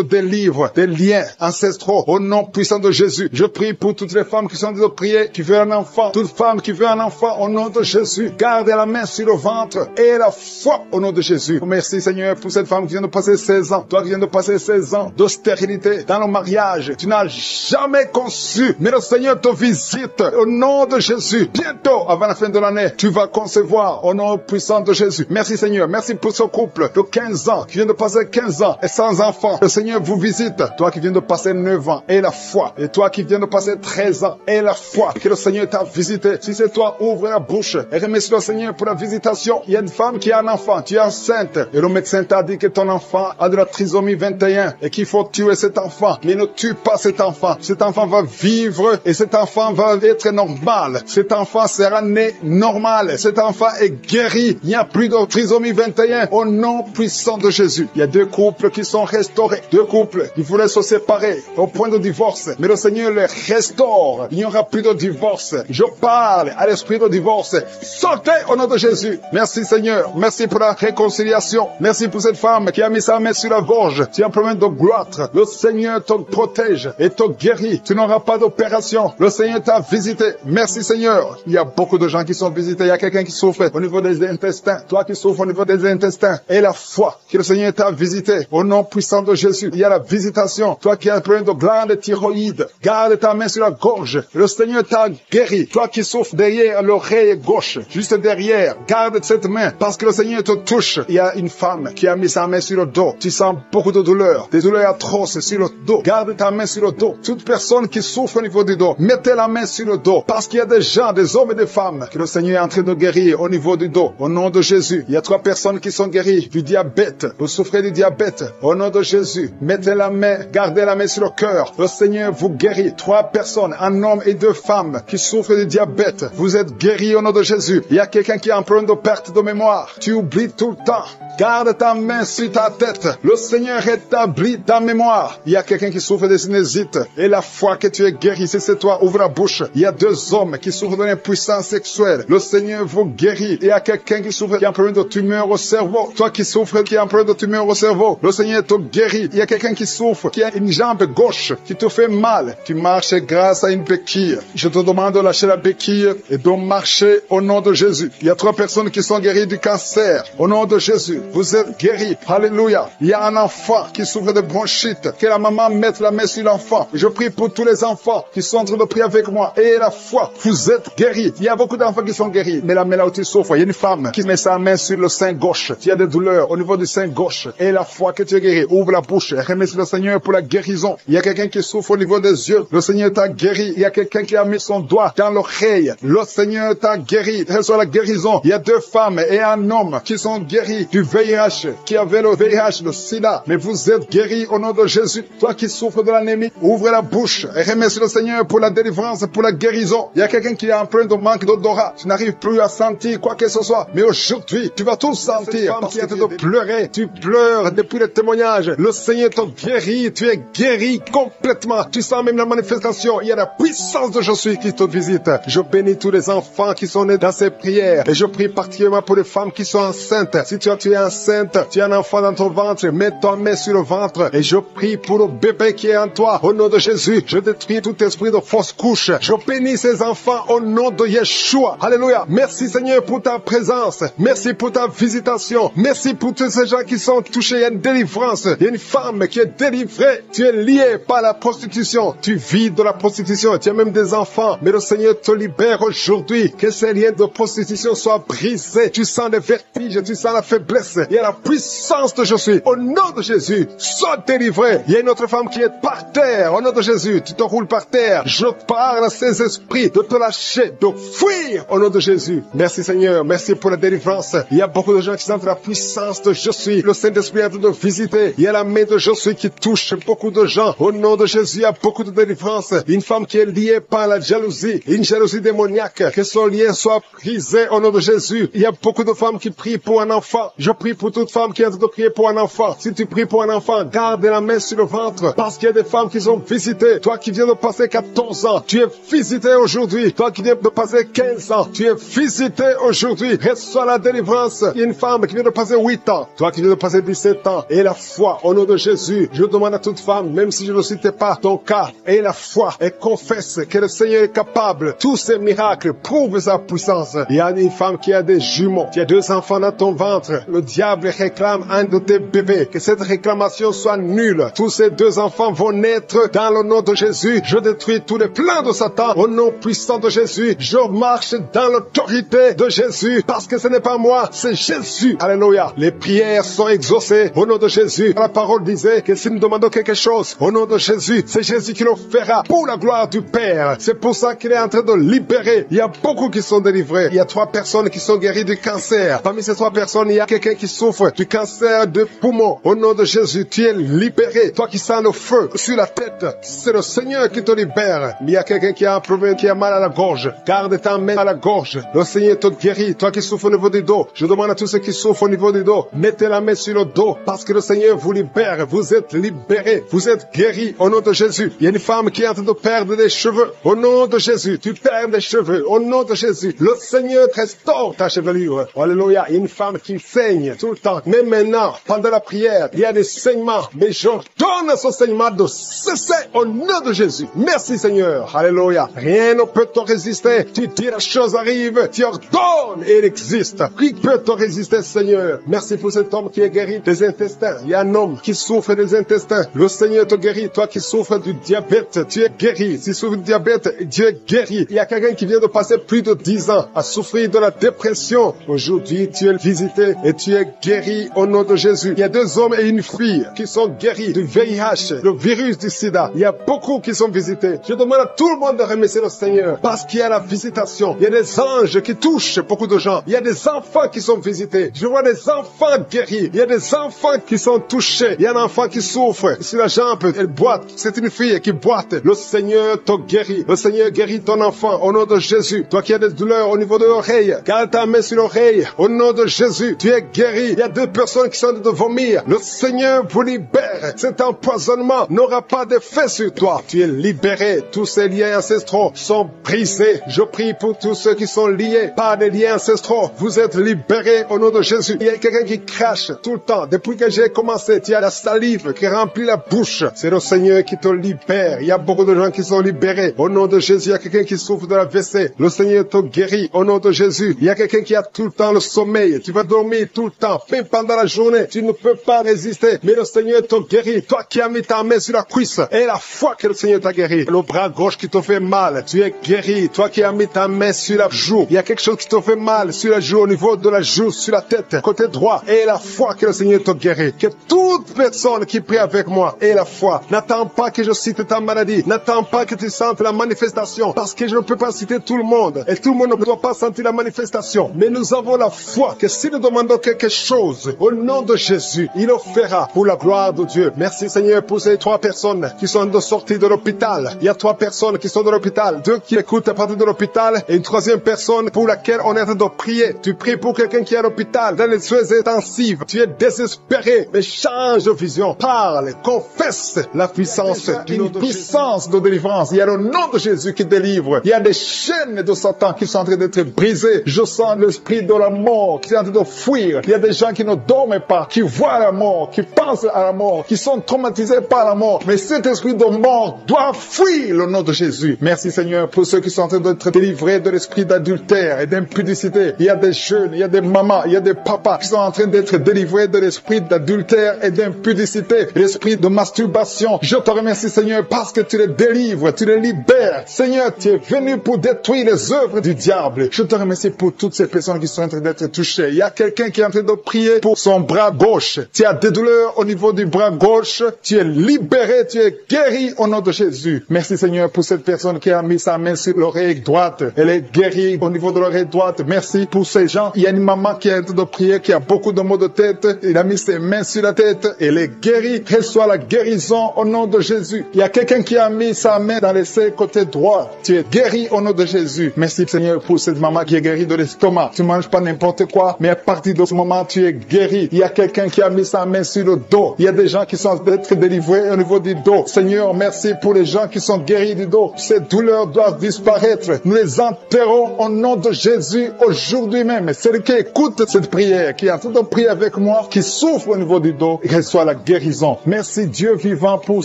délivre des liens ancestraux. Au nom puissant de Jésus. Je prie pour toutes les femmes qui sont en train de prier, qui veulent un enfant. Toute femme qui veut un enfant, au nom de Jésus. Gardez la main sur le ventre et la foi au nom de Jésus. Merci Seigneur pour cette femme qui vient de passer 16 ans. Toi qui viens de passer 16 ans de stérilité dans le mariage. Tu n'as jamais conçu. Mais le Seigneur te visite au nom de Jésus. Bientôt, avant la fin de l'année, tu vas concevoir au nom puissant de Jésus. Merci Seigneur. Merci pour ce couple de 15 ans qui vient de passer 15 ans et sans enfant. Le Seigneur vous visite. Toi qui viens de passer 9 ans et la foi. Et toi qui viens de passer 13 ans et la foi. Que le Seigneur t'a visité. Si c'est toi, ouvre la bouche et remercie le Seigneur pour la visitation. Il y a une femme qui a un enfant. Tu es enceinte. Et le médecin t'a dit que ton enfant a de la trisomie 21 et qu'il faut tuer cet enfant. Mais ne tue pas cet enfant. Cet enfant va vivre et cet enfant va être normal. Cet enfant sera né normal. Cet enfant est guéri. Il n'y a plus de trisomie 21 au nom puissant de Jésus. Il y a 2 couples qui sont restaurés. 2 couples qui voulaient se séparer au point de divorce. Mais le Seigneur les restaure. Il n'y aura plus de divorce. Je parle à l'esprit de divorce. Sortez au nom de Jésus. Merci Seigneur. Merci pour la réconciliation. Merci pour cette femme qui a mis sa main sur la gorge. Tu as un problème de gloître. Le Seigneur te protège et te guérit. Tu n'auras pas d'opération. Le Seigneur t'a visité. Merci Seigneur. Il y a beaucoup de gens qui sont visités. Il y a quelqu'un qui souffre au niveau des intestins. Toi qui souffres au niveau des intestins. Et la foi que le Seigneur t'a visité. Au nom puissant de Jésus. Il y a la visitation. Toi qui as un problème de glande thyroïde. Garde ta main sur la gorge. Le Seigneur t'a guéri. Toi qui souffres derrière l'oreille gauche. Juste derrière. Garde cette main. Parce que le Seigneur te touche. Il y a une femme qui a mis sa main sur le dos. Tu sens beaucoup de douleurs. Des douleurs atroces sur le dos. Garde ta main sur le dos. Toute personne qui souffre au niveau du dos. Mettez la main sur le dos. Parce qu'il y a des gens, des hommes et des femmes que le Seigneur est en train de guérir au niveau du dos. Au nom de Jésus. Il y a 3 personnes qui sont guéries du diabète. Vous souffrez du diabète. Au nom de Jésus. Mettez la main. Gardez la main sur le cœur. Le Seigneur vous guérit. 3 personnes, un homme et 2 femmes qui souffrent du diabète. Vous êtes guéris au nom de Jésus. Il y a quelqu'un qui a un problème de perte de mémoire. Tu oublies tout le temps. Garde ta main sur ta tête. Le Seigneur rétablit ta mémoire. Il y a quelqu'un qui souffre de sinusite. Et la foi que tu es guéri, si c'est toi, ouvre la bouche. Il y a 2 hommes qui souffrent de l'impuissance sexuelle. Le Seigneur vous guérit. Il y a quelqu'un qui souffre, qui a un problème de tumeur au cerveau. Toi qui souffres, qui a un problème de tumeur au cerveau. Le Seigneur te guérit. Il y a quelqu'un qui souffre, qui a une jambe gauche, qui te fait mal. Tu marches grâce à une béquille. Je te demande de lâcher la béquille et de marcher au nom de Jésus. Il y a 3 personnes qui sont guéries du cancer. Au nom de Jésus. Vous êtes guéris. Alléluia. Il y a un enfant qui souffre de bronchite. Que la maman mette la main sur l'enfant. Je prie pour tous les enfants qui sont en train de prier avec moi. Et la foi. Vous êtes guéris. Il y a beaucoup d'enfants qui sont guéris. Mais la main là où tu souffres, il y a une femme qui met sa main sur le sein gauche. Tu as des douleurs au niveau du sein gauche. Et la foi que tu es guéri. Ouvre la bouche. Remercie le Seigneur pour la guérison. Il y a quelqu'un qui souffre au niveau des yeux. Le Seigneur t'a guéri. Il y a quelqu'un qui a mis son doigt dans l'oreille. Le Seigneur t'a guéri. Reçois la guérison. Il y a 2 femmes et un homme qui sont guéris du VIH, qui avait le VIH, le sida. Mais vous êtes guéris au nom de Jésus. Toi qui souffres de l'anémie, ouvre la bouche et remercie le Seigneur pour la délivrance, pour la guérison. Il y a quelqu'un qui a un peu plein de manque d'odorat. Tu n'arrives plus à sentir quoi que ce soit. Mais aujourd'hui, tu vas tout sentir parce que tu es en train de pleurer. Tu pleures depuis le témoignage. Le Seigneur te guérit. Tu es guéri complètement. Tu sens même la manifestation. Il y a la puissance de Jésus qui te visite. Je bénis tous les enfants qui sont nés dans ces prières. Et je prie particulièrement pour les femmes qui sont enceintes. Si tu es enceinte, tu as un enfant dans ton ventre, mets ta main sur le ventre. Et je prie pour le bébé qui est en toi. Au nom de Jésus, je détruis tout esprit de fausse couche. Je bénis ces enfants au nom de Yeshua. Alléluia. Merci Seigneur pour ta présence. Merci pour ta visitation. Merci pour tous ces gens qui sont touchés. Il y a une délivrance. Il y a une femme qui est délivrée. Tu es lié par la prostitution. Tu vis de la prostitution. Tu as même des enfants. Mais le Seigneur te libère aujourd'hui. Que ces liens de prostitution soient brisés. Tu sens les vertiges. Tu sens la faiblesse. Il y a la puissance de Jésus. Au nom de Jésus, sois délivré. Il y a une autre femme qui est par terre. Au nom de Jésus, tu te roules par terre. Je parle à ces esprits de te lâcher, de fuir au nom de Jésus. Merci Seigneur. Merci pour la délivrance. Il y a beaucoup de gens qui sentent la puissance de Jésus. Le Saint-Esprit est en train de visiter. Il y a la main de Jésus qui touche beaucoup de gens. Au nom de Jésus, il y a beaucoup de délivrance. Une femme qui est liée par la jalousie, une jalousie démoniaque, que son lien soit brisé au nom de Jésus. Il y a beaucoup de femmes qui prient pour un enfant. Je prie pour toute femme qui est en train de prier pour un enfant. Si tu pries pour un enfant, garde la main sur le ventre, parce qu'il y a des femmes qui sont visitées. Toi qui viens de passer 14 ans, tu es visité aujourd'hui. Toi qui viens de passer 15 ans, tu es visité aujourd'hui. Reçois la délivrance. Il y a une femme qui vient de passer 8 ans. Toi qui viens de passer 17 ans. Et la foi au nom de Jésus. Je demande à toute femme, même si je ne citais pas ton cas, et la foi, et confesse que le Seigneur est capable. Tous ces miracles prouvent sa puissance. Il y a une femme qui a des jumeaux. Tu as 2 enfants dans ton ventre. Le diable réclame un de tes bébés. Que cette réclamation soit nulle. Tous ces 2 enfants vont naître dans le nom de Jésus. Je détruis tous les plans de Satan au nom puissant de Jésus. Je marche dans l'autorité de Jésus parce que ce n'est pas moi, c'est Jésus. Alléluia. Les prières sont exaucées au nom de Jésus. La parole disait que si nous demandons quelque chose au nom de Jésus, c'est Jésus qui le fera pour la gloire du Père. C'est pour ça qu'il est en train de libérer. Il y a beaucoup qui sont délivrés. Il y a 3 personnes qui sont guéries du cancer. Parmi ces 3 personnes, il y a quelqu'un qui souffre du cancer de poumon. Au nom de Jésus, tu es libéré. Toi qui sens le feu sur la tête, c'est le Seigneur qui te libère. Mais il y a quelqu'un qui a un problème, qui a mal à la gorge. Garde ta main à la gorge. Le Seigneur te guérit. Toi qui souffres au niveau du dos, je demande à tous ceux qui souffrent au niveau du dos, mettez la main sur le dos parce que le Seigneur vous libère. Vous êtes libérés. Vous êtes guéris au nom de Jésus. Il y a une femme qui est en train de perdre des cheveux. Au nom de Jésus, tu perds des cheveux. Au nom de Jésus, le Seigneur te restaure ta chevelure. Alléluia. Il y a une femme qui saigne tout le temps. Mais maintenant, pendant la prière, il y a des saignements. Mais j'ordonne ce saignement de cesser au nom de Jésus. Merci Seigneur. Alléluia. Rien ne peut te résister. Tu dis la chose arrive. Tu ordonnes et elle existe. Qui peut te résister Seigneur? Merci pour cet homme qui est guéri des intestins. Il y a un homme qui souffre des intestins. Le Seigneur te guérit. Toi qui souffres du diabète, tu es guéri. Si tu souffres du diabète, tu es guéri. Il y a quelqu'un qui vient de passer plus de 10 ans à souffrir de la dépression. Aujourd'hui, tu es visité et tu es guéri au nom de Jésus. Il y a 2 hommes et une fille qui sont guéris du VIH, le virus du sida. Il y a beaucoup qui sont visités. Je demande à tout le monde de remercier le Seigneur parce qu'il y a la visitation. Il y a des anges qui touchent beaucoup de gens. Il y a des enfants qui sont visités. Je vois des enfants guéris. Il y a des enfants qui sont touchés. Il y a un enfant qui souffre sur la jambe. Elle boite. C'est une fille qui boite. Le Seigneur te guérit. Le Seigneur guérit ton enfant au nom de Jésus. Toi qui as des douleurs au niveau de l'oreille, garde ta main sur l'oreille. Au nom de Jésus, tu es guéri. Il y a 2 personnes qui sont en train de vomir. Le Seigneur vous libère. Cet empoisonnement n'aura pas d'effet sur toi. Tu es libéré. Tous ces liens ancestraux sont brisés. Je prie pour tous ceux qui sont liés par des liens ancestraux. Vous êtes libérés au nom de Jésus. Il y a quelqu'un qui crache tout le temps. Depuis que j'ai commencé, tu as la salive qui remplit la bouche. C'est le Seigneur qui te libère. Il y a beaucoup de gens qui sont libérés. Au nom de Jésus, il y a quelqu'un qui souffre de la WC. Le Seigneur te guérit. Au nom de Jésus, il y a quelqu'un qui a tout le temps le sommeil. Tu vas dormir tout le temps. Même pendant la journée, tu ne peux pas résister. Mais le Seigneur te guérit. Toi qui as mis ta main sur la cuisse et la foi que le Seigneur t'a guéri. Le bras gauche qui te fait mal, tu es guéri. Toi qui as mis ta main sur la joue, il y a quelque chose qui te fait mal sur la joue, au niveau de la joue, sur la tête, côté droit. Et la foi que le Seigneur te guérit. Que toute personne qui prie avec moi ait la foi. N'attends pas que je cite ta maladie. N'attends pas que tu sentes la manifestation. Parce que je ne peux pas citer tout le monde. Et tout le monde ne doit pas sentir la manifestation. Mais nous avons la foi que si nous demandons quelque chose, au nom de Jésus, il le fera pour la gloire de Dieu. Merci Seigneur pour ces 3 personnes qui sont de sortie de l'hôpital. Il y a 3 personnes qui sont de l'hôpital. 2 qui écoutent à partir de l'hôpital. Et une troisième personne pour laquelle on est en train de prier. Tu pries pour quelqu'un qui est à l'hôpital, dans les soins intensifs. Tu es désespéré, mais change de vision. Parle, confesse la puissance, une puissance de délivrance. Il y a le nom de Jésus qui délivre. Il y a des chaînes de Satan qui sont en train d'être brisées. Je sens l'esprit de la mort qui est en train de fuir. Il y a des gens qui ne dorment pas, qui voient la mort, qui pensent à la mort, qui sont traumatisés par la mort. Mais cet esprit de mort doit fuir le nom de Jésus. Merci Seigneur pour ceux qui sont en train d'être délivrés de l'esprit d'adultère et d'impudicité. Il y a des jeunes, il y a des mamans, il y a des papas qui sont en train d'être délivrés de l'esprit d'adultère et d'impudicité, l'esprit de masturbation. Je te remercie Seigneur parce que tu les délivres, tu les libères. Seigneur, tu es venu pour détruire les œuvres du diable. Je te remercie pour toutes ces personnes qui sont en train d'être touchées. Il y a quelqu'un qui est en train de prier pour son bras gauche. Tu as des douleurs au niveau du bras gauche. Tu es libéré, tu es guéri au nom de Jésus. Merci Seigneur pour cette personne qui a mis sa main sur l'oreille droite. Elle est guérie au niveau de l'oreille droite. Merci pour ces gens. Il y a une maman qui est en train de prier, qui a beaucoup de maux de tête. Il a mis ses mains sur la tête. Elle est guérie. Reçois la guérison au nom de Jésus. Il y a quelqu'un qui a mis sa main dans le côté droit. Tu es guéri au nom de Jésus. Merci Seigneur pour cette maman qui est guérie de l'estomac. Tu manges pas n'importe quoi, mais à partir de ce moment, tu es guéri. Il y a quelqu'un qui a mis sa main sur le dos. Il y a des gens qui sont d'être délivrés au niveau du dos. Seigneur, merci pour les gens qui sont guéris du dos. Ces douleurs doivent disparaître. Nous les enterrons au nom de Jésus aujourd'hui même. Celui qui écoute cette prière, qui est en train de prier avec moi, qui souffre au niveau du dos, reçoit la guérison. Merci Dieu vivant pour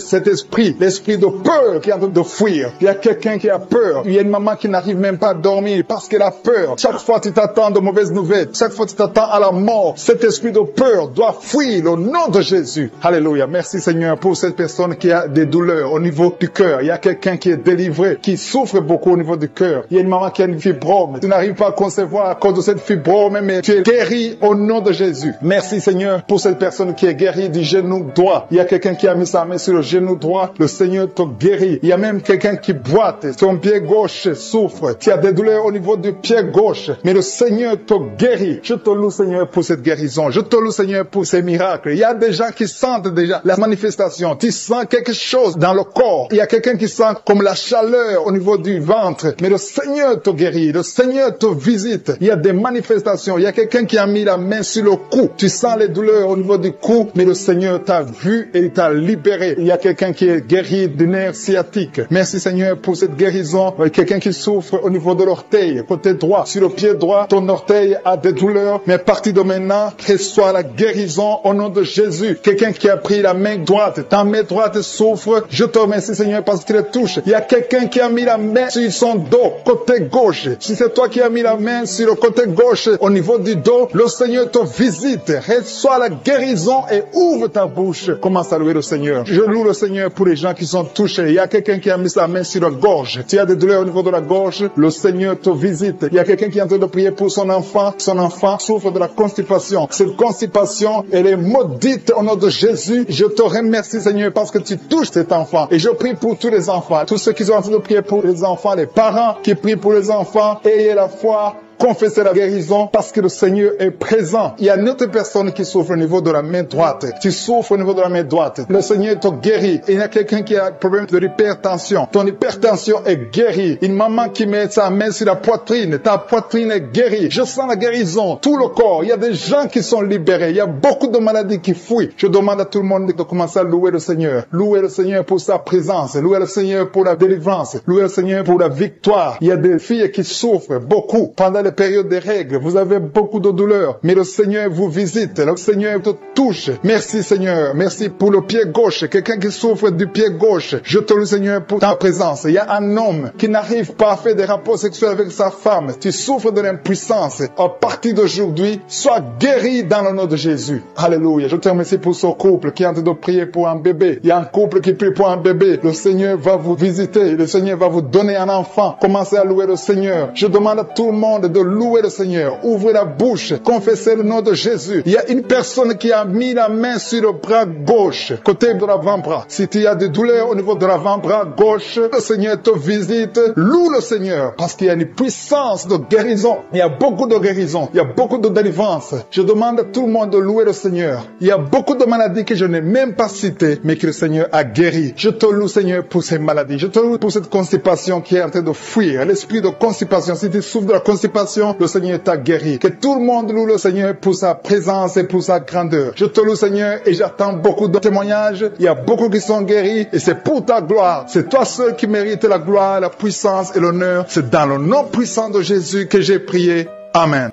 cet esprit, l'esprit de peur qui est en train de fuir. Il y a quelqu'un qui a peur. Il y a une maman qui n'arrive même pas à dormir parce qu'elle a peur. Chaque fois tu t'attends de mauvaises nouvelles. Chaque fois tu t'attends à la mort. Cet esprit de peur doit fuir au nom de Jésus. Alléluia. Merci Seigneur pour cette personne qui a des douleurs au niveau du cœur. Il y a quelqu'un qui est délivré, qui souffre beaucoup au niveau du cœur. Il y a une maman qui a une fibrome. Tu n'arrives pas à concevoir à cause de cette fibrome, mais tu es guéri au nom de Jésus. Merci Seigneur pour cette personne qui est guérie du genou droit. Il y a quelqu'un qui a mis sa main sur le genou droit. Le Seigneur te guérit. Il y a même quelqu'un qui boite. Son pied gauche souffre. Tu as des douleurs au niveau du pied gauche. Mais le Seigneur te guérit. Je te loue Seigneur pour cette guérison. Je te loue Seigneur pour ces miracles. Il y a des gens qui sentent déjà la manifestation. Tu sens quelque chose dans le corps. Il y a quelqu'un qui sent comme la chaleur au niveau du ventre. Mais le Seigneur te guérit. Le Seigneur te visite. Il y a des manifestations. Il y a quelqu'un qui a mis la main sur le cou. Tu sens les douleurs au niveau du cou. Mais le Seigneur t'a vu et il t'a libéré. Il y a quelqu'un qui est guéri du nerf sciatique. Merci Seigneur pour cette guérison. Quelqu'un qui souffre au niveau de l'orteil, côté droit. Sur le pied droit, ton orteil a des douleurs. Mais à partir de maintenant, reçois la guérison au nom de Jésus. Quelqu'un qui a pris la main droite. Ta main droite souffre. Je te remercie Seigneur parce qu'il te touche. Il y a quelqu'un qui a mis la main sur son dos, côté gauche. Si c'est toi qui as mis la main sur le côté gauche, au niveau du dos, le Seigneur te visite. Reçois la guérison et ouvre ta bouche. Commence à louer le Seigneur. Je loue le Seigneur pour les gens qui sont touchés. Il y a quelqu'un qui a mis sa main sur la gorge. Tu as des douleurs au niveau de la gorge, le Seigneur te visite. Il y a quelqu'un qui est en train de prier pour son enfant. Son enfant souffre de la constipation. Cette constipation, elle est maudite au nom de Jésus. Je te remercie Seigneur parce que tu touches cet enfant. Et je prie pour tous les enfants, tous ceux qui sont en train de prier pour les enfants, les parents qui prient pour les enfants. Ayez la foi. Confessez la guérison parce que le Seigneur est présent. Il y a une autre personne qui souffre au niveau de la main droite. Tu souffres au niveau de la main droite. Le Seigneur te guérit. Il y a quelqu'un qui a un problème de l'hypertension. Ton hypertension est guérie. Une maman qui met sa main sur la poitrine. Ta poitrine est guérie. Je sens la guérison. Tout le corps. Il y a des gens qui sont libérés. Il y a beaucoup de maladies qui fuient. Je demande à tout le monde de commencer à louer le Seigneur. Louer le Seigneur pour sa présence. Louer le Seigneur pour la délivrance. Louer le Seigneur pour la victoire. Il y a des filles qui souffrent beaucoup pendant les périodes des règles. Vous avez beaucoup de douleurs, mais le Seigneur vous visite. Le Seigneur te touche. Merci Seigneur. Merci pour le pied gauche. Quelqu'un qui souffre du pied gauche. Je te loue Seigneur pour ta présence. Il y a un homme qui n'arrive pas à faire des rapports sexuels avec sa femme. Tu souffres de l'impuissance. À partir d'aujourd'hui, sois guéri dans le nom de Jésus. Alléluia. Je te remercie pour ce couple qui est en train de prier pour un bébé. Il y a un couple qui prie pour un bébé. Le Seigneur va vous visiter. Le Seigneur va vous donner un enfant. Commencez à louer le Seigneur. Je demande à tout le monde de louer le Seigneur. Ouvrez la bouche, confessez le nom de Jésus. Il y a une personne qui a mis la main sur le bras gauche, côté de l'avant-bras. Si tu as des douleurs au niveau de l'avant-bras gauche, le Seigneur te visite. Loue le Seigneur, parce qu'il y a une puissance de guérison. Il y a beaucoup de guérison, il y a beaucoup de délivrance. Je demande à tout le monde de louer le Seigneur. Il y a beaucoup de maladies que je n'ai même pas citées, mais que le Seigneur a guéri. Je te loue, Seigneur, pour ces maladies. Je te loue pour cette constipation qui est en train de fuir. L'esprit de constipation, si tu souffres de la constipation, le Seigneur t'a guéri. Que tout le monde loue le Seigneur pour sa présence et pour sa grandeur. Je te loue, Seigneur, et j'attends beaucoup de témoignages. Il y a beaucoup qui sont guéris et c'est pour ta gloire. C'est toi seul qui mérites la gloire, la puissance et l'honneur. C'est dans le nom puissant de Jésus que j'ai prié. Amen.